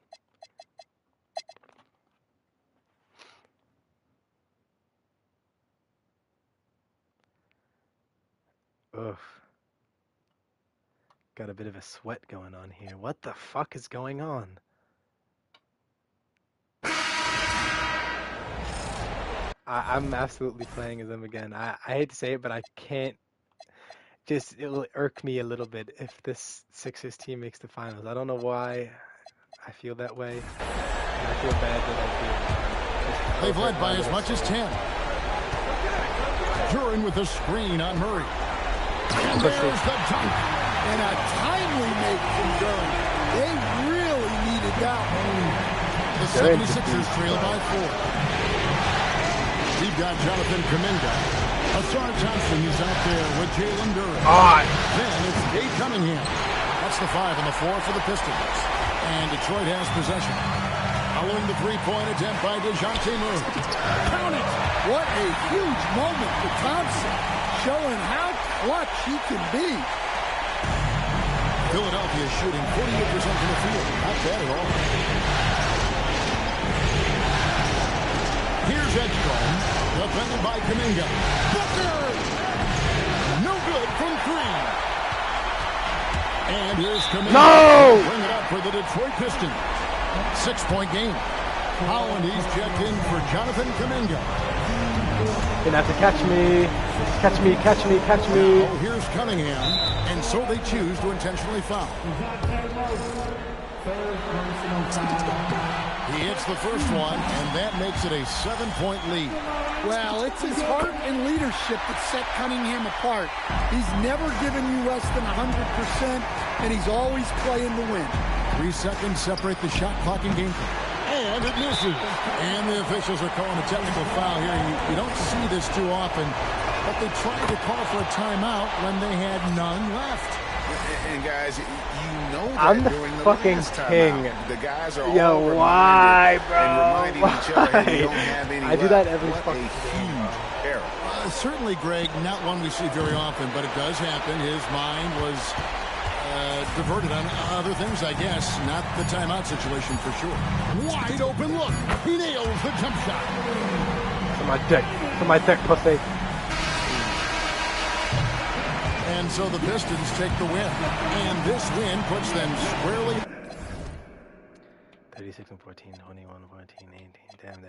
Got a bit of a sweat going on here. What the fuck is going on? I'm absolutely playing as them again. I hate to say it, but I can't. Just, it'll irk me a little bit if this Sixers team makes the finals. I don't know why I feel that way. And I feel bad that I do. They've led by as much as 10. Duran with a screen on Murray. And there's the dunk. And a timely make from Duran. They really needed that one. The 76ers trail by 4. We've got Jonathan Kuminga. Asar Thompson is out there with Jalen Duran. Then it's Cade Cunningham. That's the 5 and the 4 for the Pistons. And Detroit has possession. Following the three-point attempt by DeJounte Murray. Count it! What a huge moment for Thompson, showing how clutch he can be. Philadelphia shooting 48% from the field. Not bad at all. Here's Edgecombe, defended by Kuminga. Booker! No good from 3. And here's Kuminga. No! Bring it up for the Detroit Pistons. 6-point game. Holland, he's checked in for Jonathan Kuminga. Gonna have to catch me. Catch me, catch me, catch me. Now, here's Cunningham, and so they choose to intentionally foul. He hits the first one, and that makes it a 7-point lead. Well, it's his heart and leadership that set Cunningham apart. He's never given you less than 100%, and he's always playing to win. 3 seconds separate the shot clock and game clock. And it misses. And the officials are calling a technical foul here. You don't see this too often, but they tried to call for a timeout when they had none left. And guys, you know that I'm the during the fucking last king. timeout, the guys are Yo, all why, reminded bro? and reminding each other hey, they don't have any I do that every what fucking a huge error. Certainly, Greg, not one we see very often, but it does happen. His mind was diverted on other things, I guess. Not the timeout situation for sure. Wide open look. He nails the jump shot. For my dick, pussy. And so the Pistons take the win. And this win puts them squarely. 36 and 14, 21, 14, 18. Damn.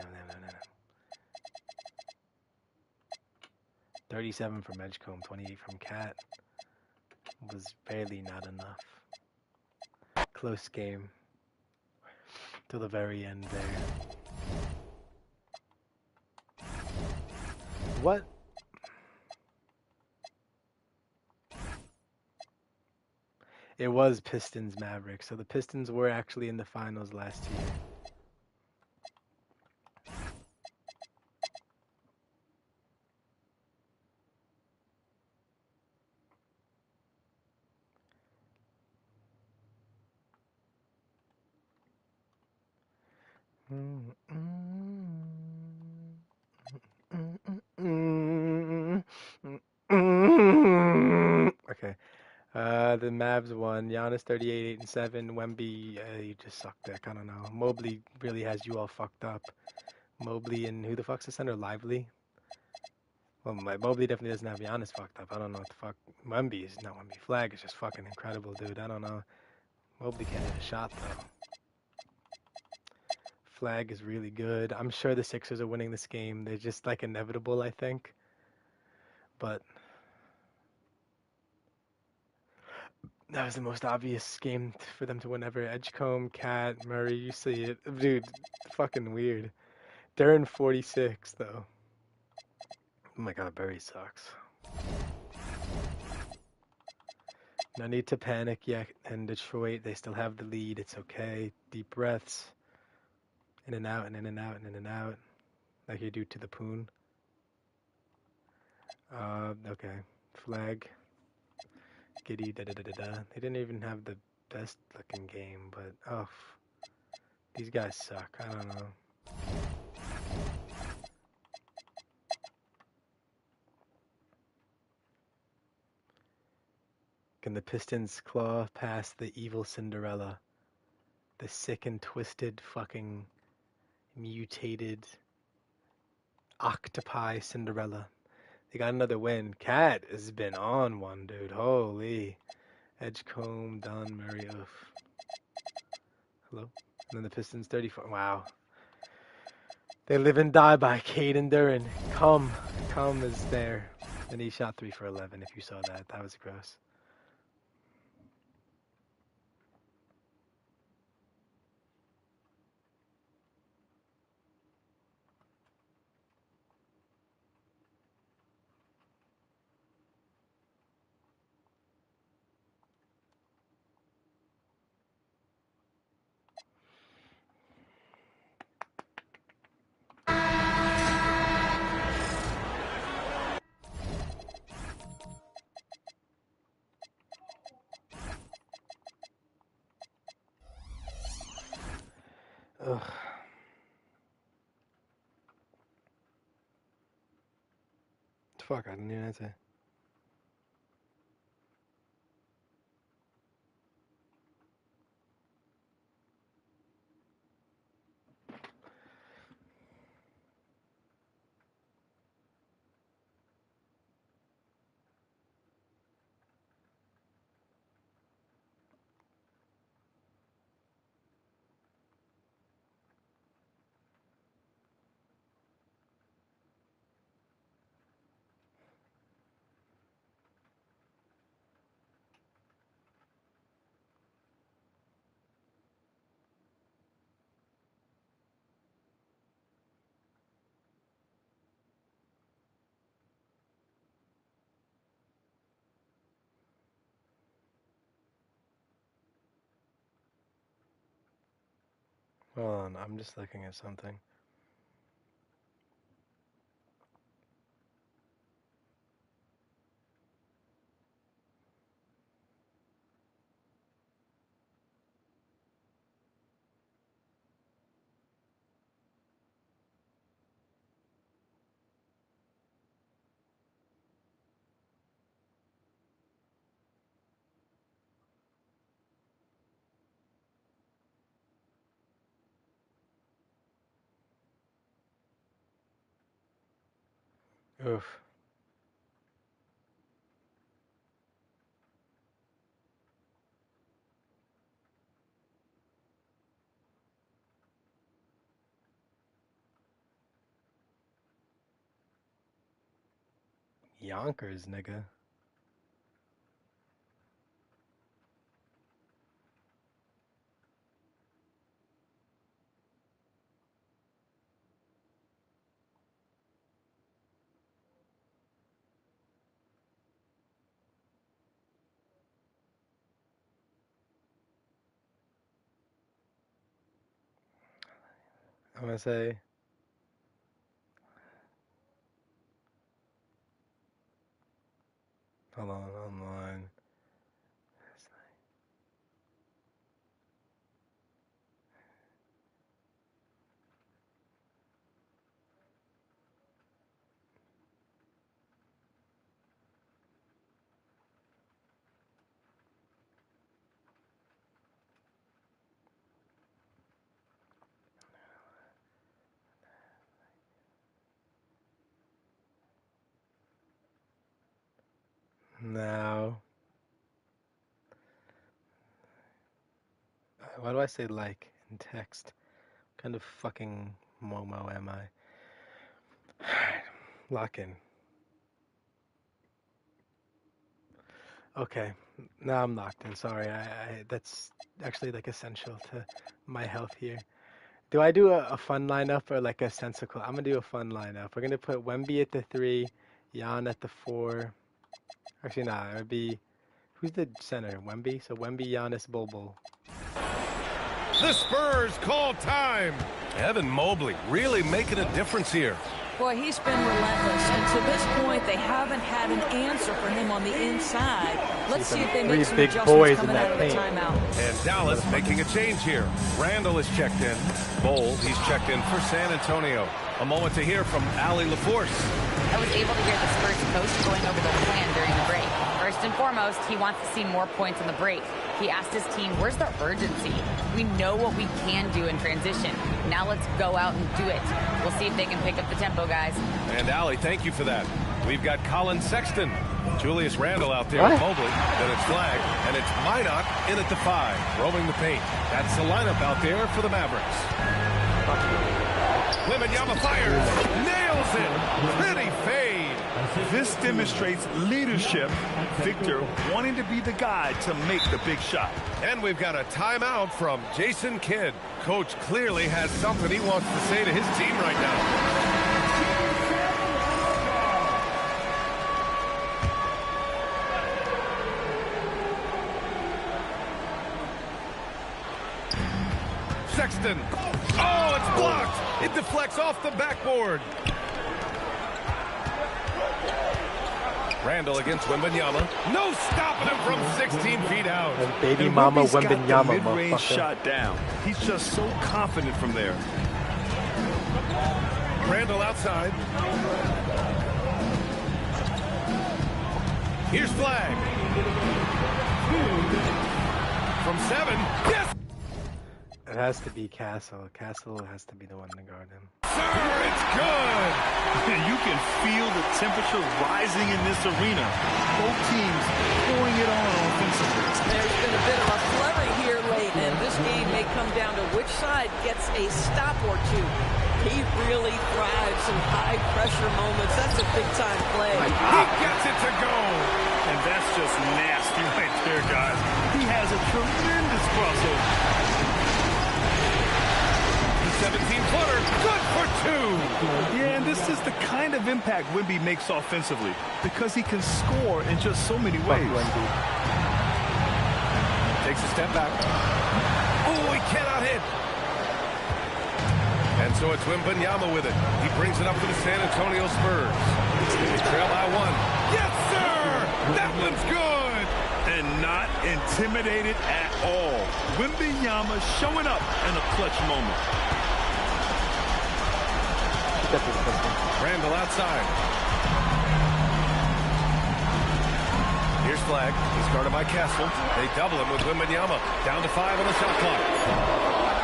37 from Edgecombe, 28 from Cat. Was barely not enough. Close game. Till the very end there. What? It was Pistons Mavericks. So the Pistons were actually in the finals last year. Okay. The Mavs won. Giannis 38, 8 and 7. Wemby, he just sucked dick. I don't know. Mobley really has you all fucked up. Mobley and who the fuck's the center? Lively. Well, Mobley definitely doesn't have Giannis fucked up. I don't know what the fuck. Wemby is not Wemby. Flag is just fucking incredible, dude. I don't know. Mobley can't hit a shot though. Flag is really good. I'm sure the Sixers are winning this game. They're just like inevitable, I think. But that was the most obvious game for them to win ever. Edgecombe, Cat, Murray, you see it. Dude, fucking weird. They're in 46, though. Oh my god, Barry sucks. No need to panic yet. And Detroit, they still have the lead. It's okay. Deep breaths. In and out, and in and out, and in and out. Like you do to the Poon. Okay. Flag. Giddy, da-da-da-da-da. They didn't even have the best looking game, but, oh. These guys suck. I don't know. Can the Pistons claw past the evil Cinderella? The sick and twisted fucking mutated octopi Cinderella. They got another win. Cat has been on one, dude. Holy. Edgecombe, Don Murray. Oof. Hello? And then the Pistons 34. Wow. They live and die by Caden Duran. Come is there. And he shot 3 for 11 if you saw that. That was gross. Ugh. Fuck, I didn't even answer. Hold on, I'm just looking at something. Oof. Yonkers, nigga. I'm gonna say hold on, online. Now, why do I say like in text? What kind of fucking Momo am I? Lock in. Okay, now I'm locked in. Sorry, I that's actually like essential to my health here. Do I do a fun lineup or like a sensical? I'm gonna do a fun lineup. We're gonna put Wemby at the 3, Jan at the 4. Actually, nah, it would be who's the center? Wemby. So Wemby, Giannis, Bol. The Spurs call time. Evan Mobley really making a difference here. Boy, he's been relentless, and to this point, they haven't had an answer for him on the inside. Let's see if they make some adjustments coming out of the timeout. And Dallas making a change here. Randall is checked in. Bol, he's checked in for San Antonio. A moment to hear from Allie LaForce. I was able to hear the Spurs coach going over the plan during the break. First and foremost, he wants to see more points in the break. He asked his team, where's the urgency? We know what we can do in transition. Now let's go out and do it. We'll see if they can pick up the tempo, guys. And Allie, thank you for that. We've got Colin Sexton. Julius Randle out there with Mobley. Then it's Flagg, and it's Minot in at the 5, roaming the paint. That's the lineup out there for the Mavericks. Wembanyama fires, nails it, pretty fade. This demonstrates leadership. Victor wanting to be the guy to make the big shot. And we've got a timeout from Jason Kidd. Coach clearly has something he wants to say to his team right now. Sexton. Oh, it's blocked. It deflects off the backboard. Randle against Wembanyama. No stopping him from 16 feet out. And baby mama Wembanyama, mid-range shot down. He's just so confident from there. Randle outside. Here's Flagg. From 7. Yes! It has to be Castle. Castle has to be the one to guard him. Sir, it's good! You can feel the temperature rising in this arena. Both teams pouring it on offensively. There's been a bit of a flurry here late, and this game may come down to which side gets a stop or two. He really thrives in high-pressure moments. That's a big-time play. He gets it to go! And that's just nasty right there, guys. He has a tremendous crossover. 17-footer, good for 2. Yeah, and this is the kind of impact Wemby makes offensively because he can score in just so many ways. Takes a step back. Oh, he cannot hit. And so it's Wembanyama with it. He brings it up for the San Antonio Spurs. They trail by 1. Yes, sir! That one's good! And not intimidated at all. Wembanyama showing up in a clutch moment. Randle outside. Here's Flagg. He's guarded by Castle. They double him with Wembanyama. Down to 5 on the shot clock.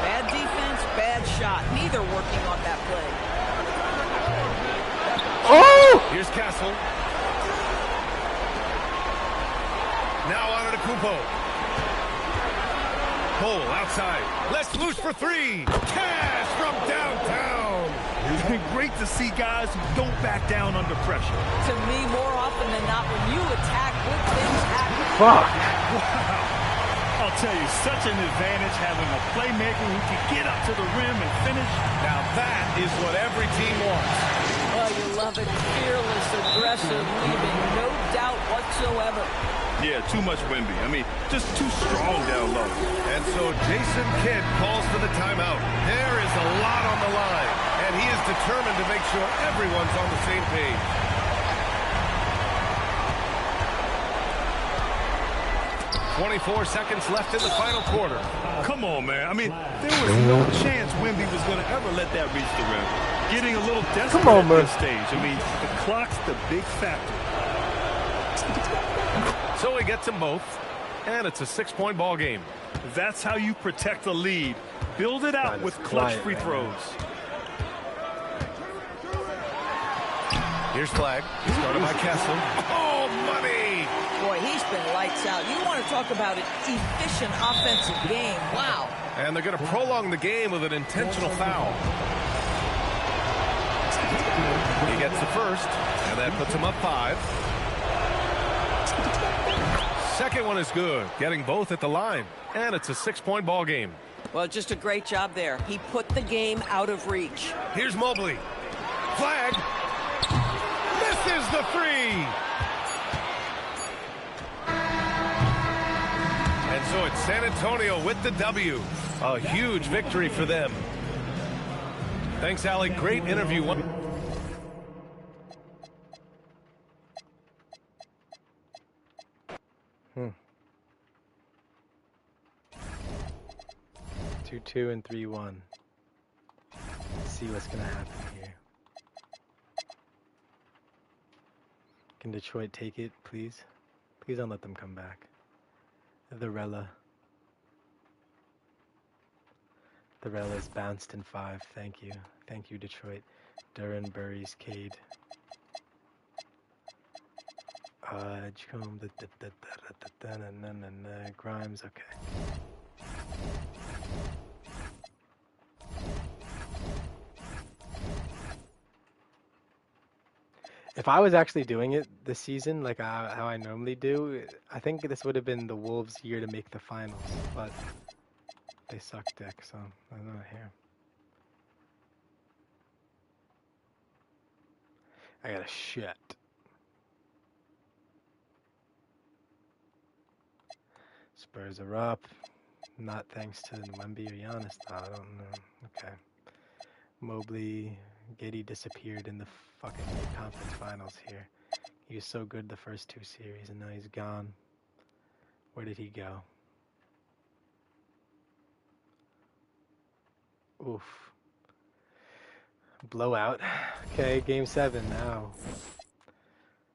Bad defense, bad shot. Neither working on that play. Oh! Here's Castle. Now on to Kupo. Cole outside. Let's loose for 3. Cash from downtown. It's been great to see guys who don't back down under pressure. To me, more often than not, when you attack, good things happen. Fuck. Wow. I'll tell you, such an advantage having a playmaker who can get up to the rim and finish. Now that is what every team wants. Oh, you love it. Fearless, aggressive, leaving no doubt whatsoever. Yeah, too much Wemby. I mean, just too strong down low. And so Jason Kidd calls for the timeout. There is a lot on the line, and he is determined to make sure everyone's on the same page. .24 seconds left in the final quarter. Come on, man. I mean, there was no chance Wemby was going to ever let that reach the rim. Getting a little desperate at this stage. I mean, the clock's the big factor. So he gets them both, and it's a 6-point ball game. That's how you protect the lead. Build it out with clutch free throws. Here's Flagg. He's guarded by Castle. Oh, money! Boy, he's been lights out. You want to talk about an efficient offensive game. Wow. And they're going to prolong the game with an intentional foul. He gets the first, and that puts him up 5. Second one is good, getting both at the line. And it's a 6-point ball game. Well, just a great job there. He put the game out of reach. Here's Mobley. Flagg. Misses the 3. And so it's San Antonio with the W. A huge victory for them. Thanks, Allie. Great interview. 2-2 and 3-1. Let's see what's gonna happen here. Can Detroit take it, please? Please don't let them come back. The Rella's bounced in 5. Thank you. Thank you, Detroit. Duran, Burries, Cade. Jerome, Grimes, okay. If I was actually doing it this season, like how I normally do, I think this would have been the Wolves' year to make the finals, but they suck dick, so I'm not here. I got a shit. Spurs are up. Not thanks to Wemby or Giannis. No, I don't know. Okay. Mobley, Giddey disappeared in the fucking conference finals here. He was so good the first two series, and now he's gone. Where did he go? Oof. Blowout. Okay, game 7 now.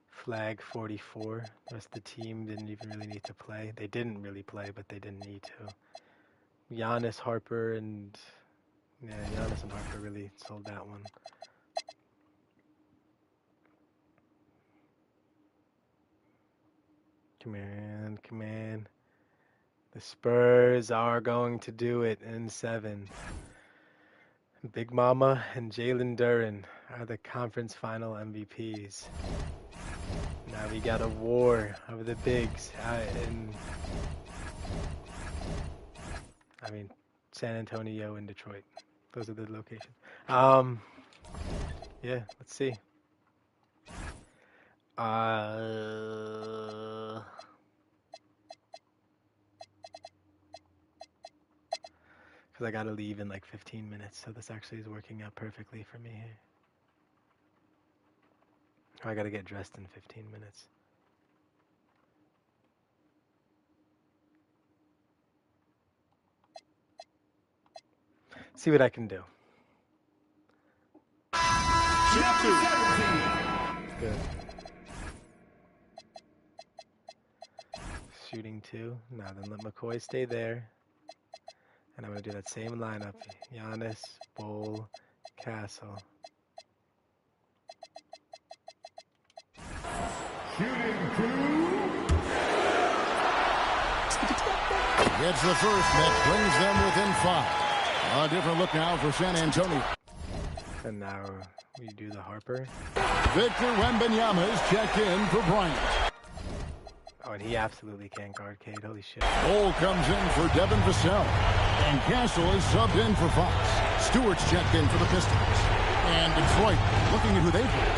Flag 44. The rest of the team didn't even really need to play. They didn't really play, but they didn't need to. Giannis, Harper, and... Yeah, Giannis and Harper really sold that one. Come on, come on. The Spurs are going to do it in 7. Big Mama and Jalen Duren are the conference final MVPs. Now we got a war over the bigs in San Antonio and Detroit. Those are the locations. Yeah, let's see. Because I gotta leave in like 15 minutes, so this actually is working out perfectly for me here. I gotta get dressed in 15 minutes. See what I can do. Good. Shooting 2. Now then let McCoy stay there. And I'm going to do that same lineup. Giannis, Bol, Castle. Shooting 2. Gets the first. That brings them within 5. A different look now for San Antonio. And now we do the Harper. Victor Wembanyama is checked in for Bryant. Oh, and he absolutely can't guard Cade. Holy shit. Bol comes in for Devin Vassell. And Castle is subbed in for Fox. Stewart's checked in for the Pistons. And Detroit looking at who they play.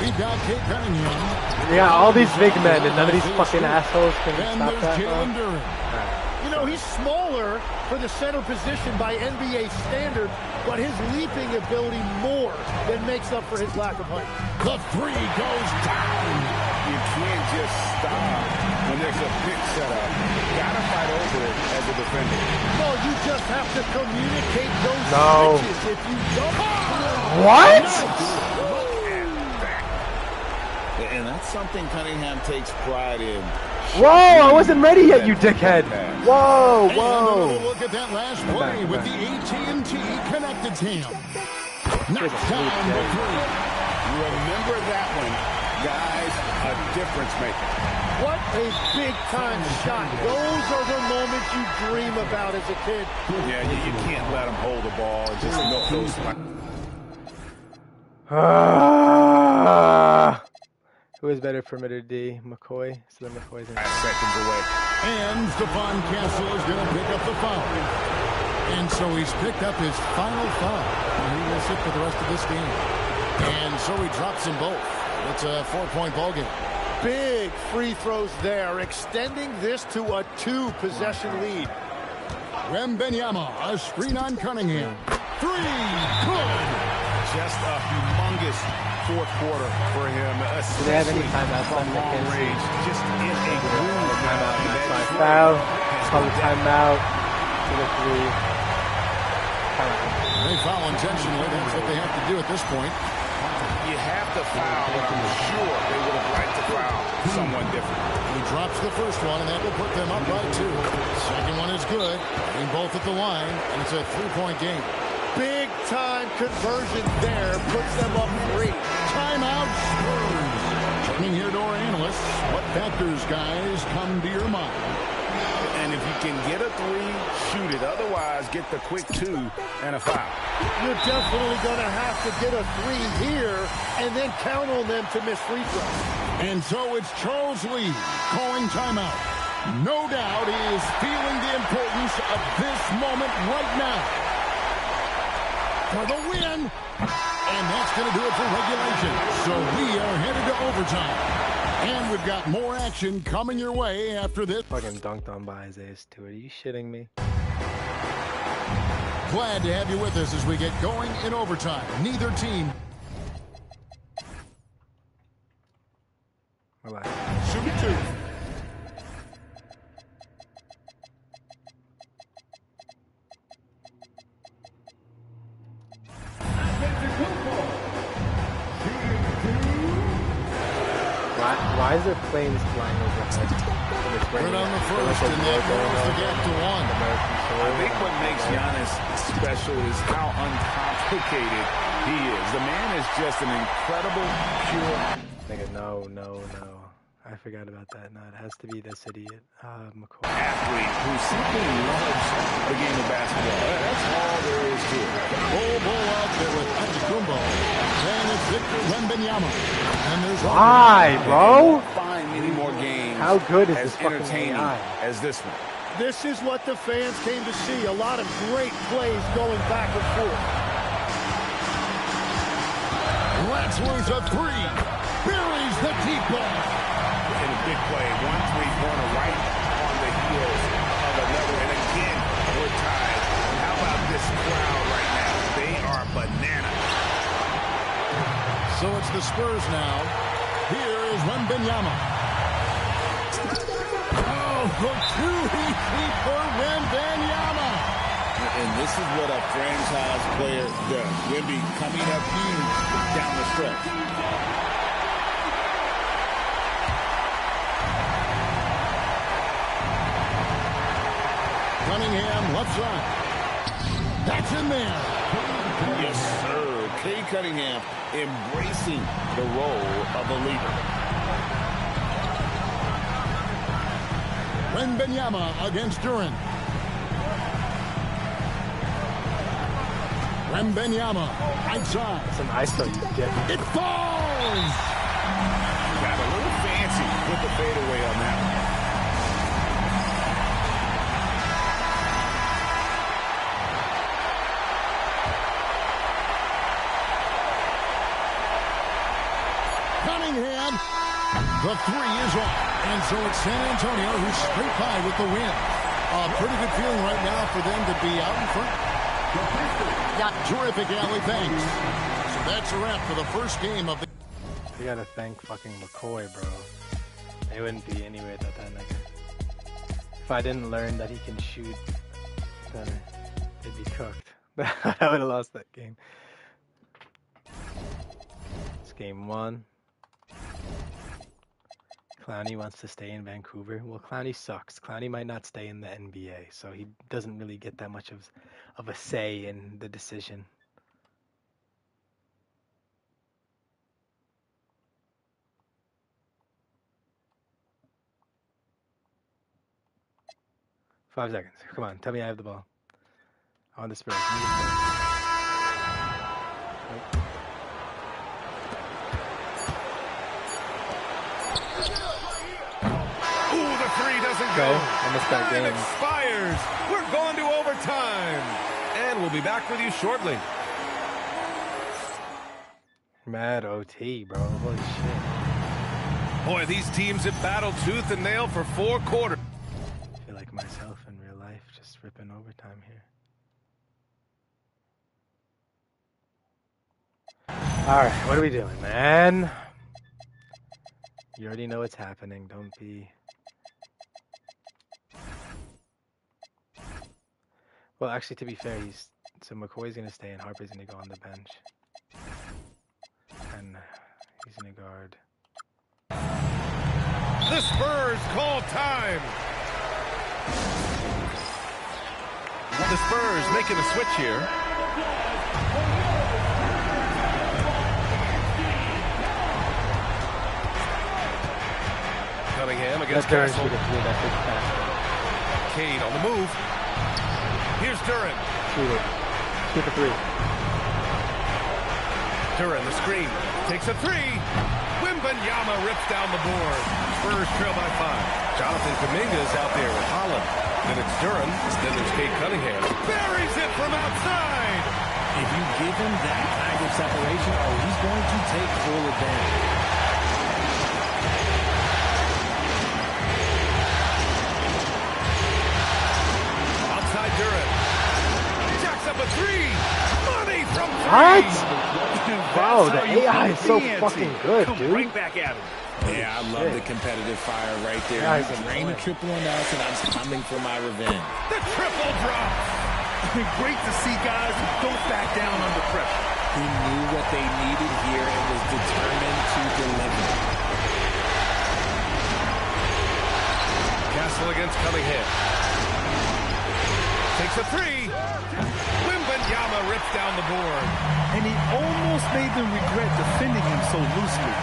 We've got Cade Cunningham. Yeah, all these big men, and none of these fucking assholes can stop that. Jalen Duren. You know, he's smaller for the center position by NBA standard, but his leaping ability more than makes up for his lack of height. The 3 goes down. You can't just stop when there's a pick set up. You gotta fight over it as a defender. Well, you just have to communicate those switches. If you don't... What? And that's something Cunningham takes pride in. Whoa, I wasn't ready yet, you dickhead. Whoa, whoa. And look at that last play with the AT&T connected team. Knocked down the 3. Remember that one. Guys, a difference maker. What a big-time shot. Those are the moments you dream about as a kid. Yeah, you can't let him hold the ball and just milk those spots. Who is better perimeter D? McCoy? So then McCoy's in. 5 seconds away. And Stephon Castle is going to pick up the foul. And so he's picked up his final foul. And he will sit for the rest of this game. And so he drops them both. It's a 4-point ball game. Big free throws there, extending this to a 2-possession lead. Wembanyama, a screen on Cunningham. 3, good. Just a humongous fourth quarter for him. Do they have any timeouts on the range? Just in a groove. Timeout, that's my foul. Call the timeout. To the 3. They foul intentionally. That's what they have to do at this point. You have to foul, but I'm sure they would have liked to foul someone different. He drops the first one, and that will put them up by 2. Second one is good. Getting both at the line, and it's a 3-point game. Big-time conversion there puts them up 3. Timeout Spurs. Turning here to our analysts, what factors, guys, come to your mind? And if you can get a 3, shoot it. Otherwise, get the quick 2 and a foul. You're definitely going to have to get a 3 here and then count on them to miss free throws. And so it's Charles Lee calling timeout. No doubt he is feeling the importance of this moment right now. For the win. And that's going to do it for regulation. So we are headed to overtime. And we've got more action coming your way after this. Fucking dunked on by Isaiah Stewart. Are you shitting me? Glad to have you with us as we get going in overtime. Neither team. Relax. Shoot 2. Why is there planes flying overhead? Right on the first, and that narrows the gap to 1. I think what makes Giannis special is how uncomplicated he is. The man is just an incredible, pure... Nigga, no. I forgot about that. No, it has to be this idiot, McCoy. Athlete who simply loves the game of basketball. That's all there is to it. Ball out there with Antetokounmpo. And it's Victor Wembanyama. And there's why, bro? Find many more games. How good is as this fucking entertaining AI? as this one? This is what the fans came to see. A lot of great plays going back and forth. Ratzler's a 3. Buries the deep ball. In a big play, 1 3-pointer right on the heels of another. And again, we're tied. How about this crowd right now? They are bananas. So it's the Spurs now. Here is Wembanyama. Oh, the 2-heat for Wembanyama. And this is what a franchise player does. Wemby coming up huge down the stretch. Cunningham, left side. That's in there. Yes, sir. Kay Cunningham embracing the role of a leader. Wembanyama against Duran. Wembanyama, right side. It's an ISO, you get. It falls! Got a little fancy with the fadeaway on that one. Cunningham, the 3 is off. And so it's San Antonio who's straight by with the win. A pretty good feeling right now for them to be out in front. Terrific, Allie. Thanks. So that's a wrap for the first game of the... You gotta thank fucking McCoy, bro. They wouldn't be anywhere without that nigga. If I didn't learn that he can shoot, then they'd be cooked. I would have lost that game. It's game 1. Clowney wants to stay in Vancouver. Well, Clowney sucks. Clowney might not stay in the NBA, so he doesn't really get that much of a say in the decision. Five seconds. Come on, tell me I have the ball. On the Spurs. Ooh, the 3 doesn't go. I missed that game. Expires. We're going to overtime. And we'll be back with you shortly. Mad OT, bro. Holy shit. Boy, these teams have battled tooth and nail for 4 quarters. I feel like myself in real life, just ripping overtime here. Alright, what are we doing, man? You already know what's happening. Don't be... Well, actually, to be fair, so McCoy's going to stay and Harper's going to go on the bench. And he's going to guard. The Spurs call time. The Spurs making a switch here. Cunningham against Duren Castle. shoot a 3. That's his basket. Cade on the move. Here's Duren. Shoot it. Shoot the 3. Duren, the screen. Takes a 3. Wembanyama rips down the board. Spurs trail by 5. Jonathan Kuminga is out there with Holland. Then it's Duren. Then there's Cade Cunningham. Buries it from outside. If you give him that kind of separation, he's going to take full advantage. Outside Duren. Jacks up a 3. Money from 3. What? Wow, the AI is so fucking good, dude. Right back at him. Yeah, I love the competitive fire right there. Yeah, He's rain a triple on us, and I'm coming for my revenge. The triple drop. Great to see guys who don't back down under pressure. He knew what they needed here and was determined to deliver. Castle against Cunningham. Takes a 3. Wembanyama rips down the board. And he almost made them regret defending him so loosely.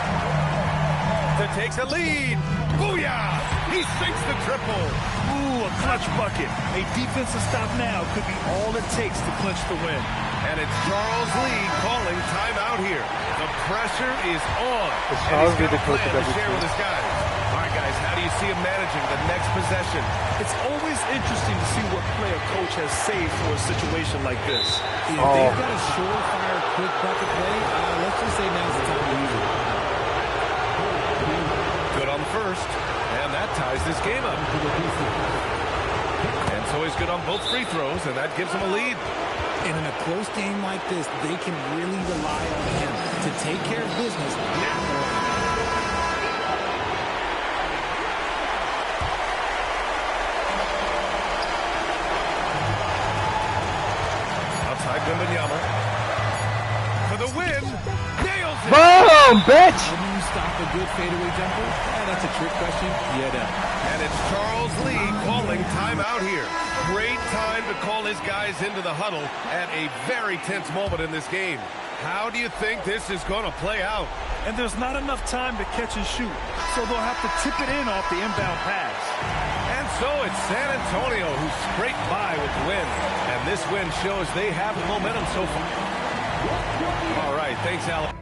That takes a lead. Booyah! He sinks the triple. Ooh, a clutch bucket. A defensive stop now could be all it takes to clinch the win. And it's Charles Lee calling timeout here. The pressure is on. It's Charles Lee the coach of to every share team. with his guys. All right, guys, how do you see him managing the next possession? It's always interesting to see what play a coach has saved for a situation like this. If they've got a surefire, quick bucket play, let's just say now's the time to use it. Good on first, and that ties this game up. And so he's good on both free throws, and that gives him a lead. And in a close game like this, they can really rely on him to take care of business. Outside Wembanyama. For the win. Nails it. Boom, bitch! How do you stop a good fadeaway jumper? That's a trick question. Yeah, And it's Charles Lee calling timeout here. Great time to call his guys into the huddle at a very tense moment in this game. How do you think this is going to play out? And there's not enough time to catch and shoot, so they'll have to tip it in off the inbound pass. And so it's San Antonio who scraped by with the win. And this win shows they have the momentum so far. All right, thanks, Alex.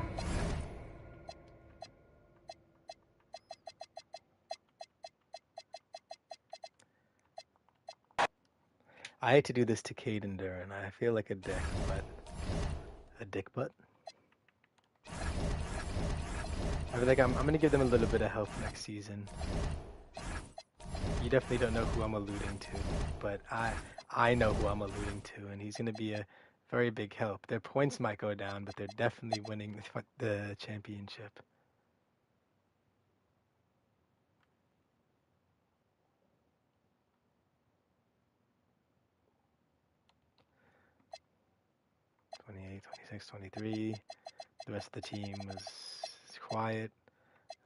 I hate to do this to Cade and Duren. I feel like a dick, but a dick butt. I feel like I'm gonna give them a little bit of help next season. You definitely don't know who I'm alluding to, but I know who I'm alluding to, and he's gonna be a very big help. Their points might go down, but they're definitely winning the championship. '28, '26, '23. The rest of the team was quiet.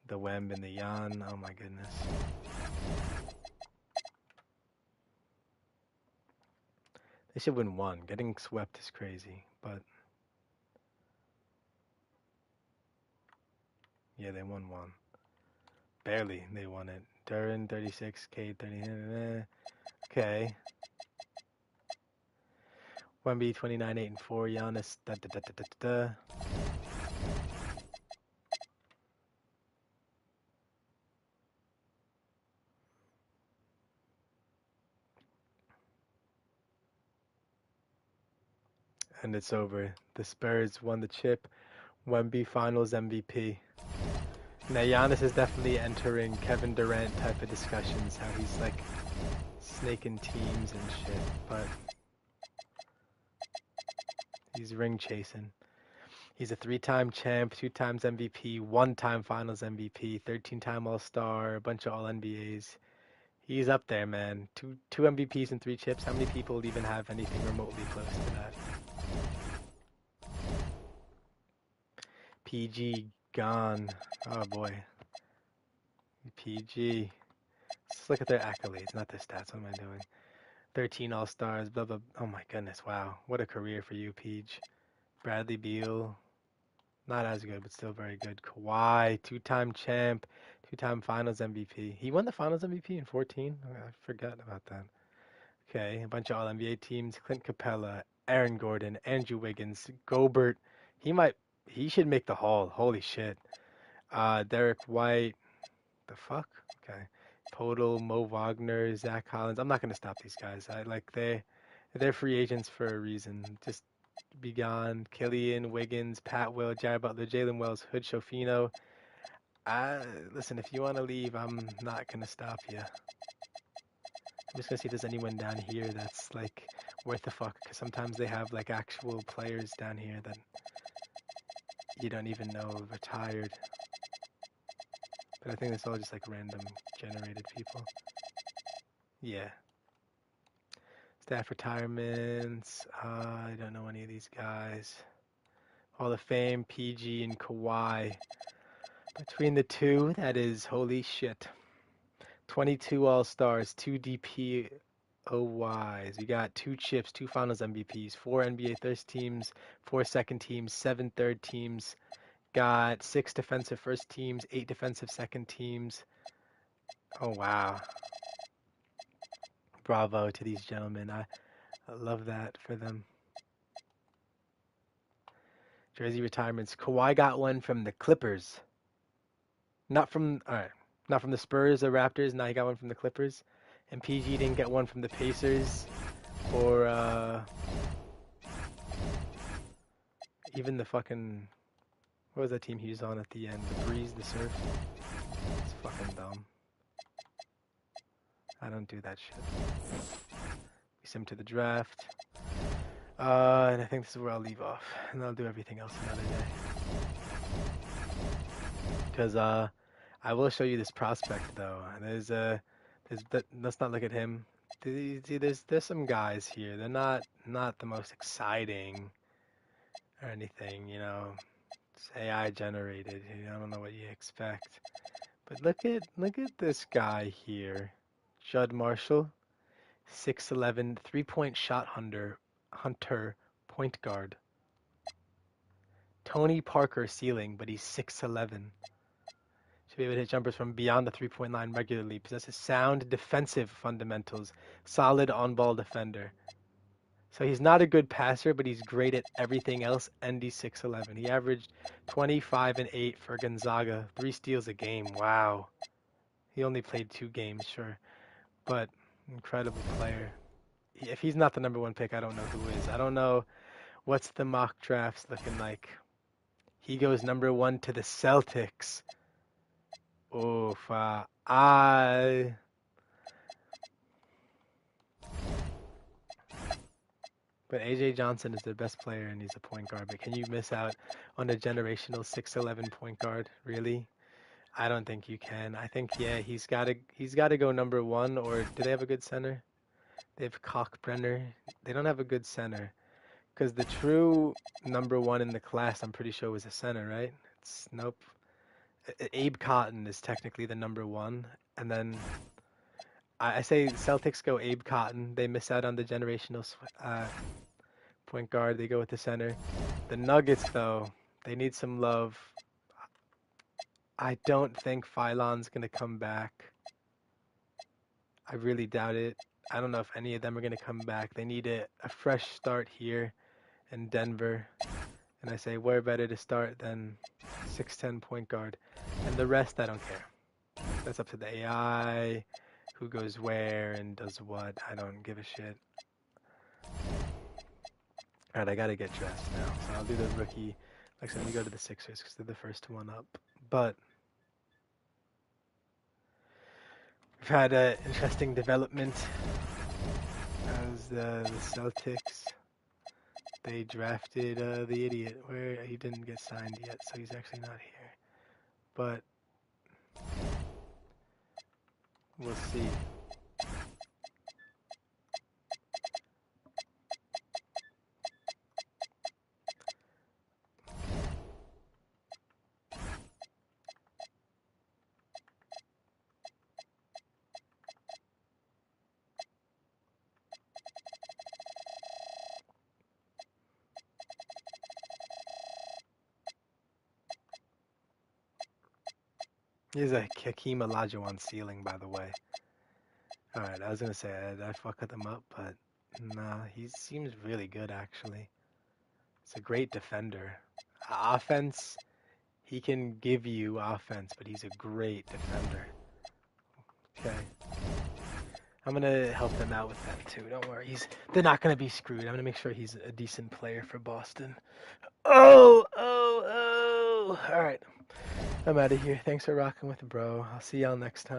The Wemb and the Jan. Oh my goodness. They should win one. Getting swept is crazy, but yeah, they won one. Barely, they won it. Duren 36, Cade 30. Okay. Wemby 29, 8 and 4. Giannis. And it's over. The Spurs won the chip. Wemby Finals MVP. Now Giannis is definitely entering Kevin Durant type of discussions, how he's like snaking teams and shit, but he's ring chasing. He's a 3-time champ, 2 times MVP, 1-time Finals MVP, 13-time All-Star, a bunch of All-NBAs. He's up there, man. Two MVPs and 3 chips. How many people even have anything remotely close to that? PG gone. Oh boy. PG. Let's look at their accolades, not their stats. What am I doing? 13 All-Stars, blah, blah. Oh my goodness, wow. What a career for you, Peach. Bradley Beal. Not as good, but still very good. Kawhi, 2-time champ, 2-time Finals MVP. He won the Finals MVP in 14. I forgot about that. Okay, a bunch of All-NBA teams: Clint Capella, Aaron Gordon, Andrew Wiggins, Gobert. He should make the Hall. Holy shit. Derek White. The fuck? Okay. Podol, Mo Wagner, Zach Collins. I'm not gonna stop these guys. They're free agents for a reason. Just be gone. Killian, Wiggins, Pat Will, Jared Butler, Jalen Wells, Hood Schifino. Listen, if you want to leave, I'm not gonna stop you. I'm just gonna see if there's anyone down here that's like worth the fuck. Because sometimes they have like actual players down here that you don't even know retired. But I think it's all just like random generated people. Yeah. Staff retirements. I don't know any of these guys. Hall of Fame, PG, and Kawhi. Between the two, that is holy shit. 22 All-Stars, 2 DPOYs. We got 2 chips, 2 Finals MVPs, 4 NBA first teams, 4 second teams, 7 third teams. Got 6 defensive first teams, 8 defensive second teams. Oh, wow. Bravo to these gentlemen. I love that for them. Jersey retirements. Kawhi got one from the Clippers. Not from the Spurs or Raptors. Now he got one from the Clippers. And PG didn't get one from the Pacers or even the fucking, what was that team he was on at the end? The Breeze, the Surf. It's fucking dumb. I don't do that shit. We send him to the draft. And I think this is where I'll leave off. And I'll do everything else another day. Because I will show you this prospect though. Let's not look at him. There's some guys here. They're not the most exciting or anything, you know. It's AI generated. I don't know what you expect. But look at this guy here. Judd Marshall, 6'11", 3-point shot hunter, point guard. Tony Parker ceiling, but he's 6'11". Should be able to hit jumpers from beyond the 3-point line regularly. Possesses sound defensive fundamentals. Solid on-ball defender. So he's not a good passer, but he's great at everything else, and he's 6'11". He averaged 25 and 8 for Gonzaga. 3 steals a game. Wow. He only played 2 games, sure. But incredible player. If he's not the number 1 pick, I don't know who is. I don't know what's the mock drafts looking like. He goes number 1 to the Celtics. Oof. But AJ Johnson is their best player, and he's a point guard. But can you miss out on a generational 6'11" point guard? Really? I don't think you can. I think he's got to go number 1. Or do they have a good center? They have Cockbrenner. They don't have a good center, because the true number 1 in the class, I'm pretty sure, was a center, right? Nope. Abe Cotton is technically the number 1, and then I say Celtics go Abe Cotton. They miss out on the generational point guard. They go with the center. The Nuggets, though, they need some love. I don't think Phylon's going to come back. I really doubt it. I don't know if any of them are going to come back. They need a fresh start here in Denver. And I say, where better to start than 6'10" point guard? And the rest, I don't care. That's up to the AI, who goes where and does what. I don't give a shit. Alright, I gotta get dressed now. So I'll do the rookie. Like I said, we go to the Sixers because they're the first one up. But we've had an interesting development as the Celtics. They drafted the idiot, where he didn't get signed yet, so he's actually not here. But we'll see. He's a Hakeem Olajuwon ceiling, by the way. Alright, I was going to say, I fucked him up, but nah, he seems really good, actually. He's a great defender. Offense, he can give you offense, but he's a great defender. Okay. I'm going to help them out with that, too. Don't worry. They're not going to be screwed. I'm going to make sure he's a decent player for Boston. Oh! Alright. I'm out of here. Thanks for rocking with bro. I'll see y'all next time.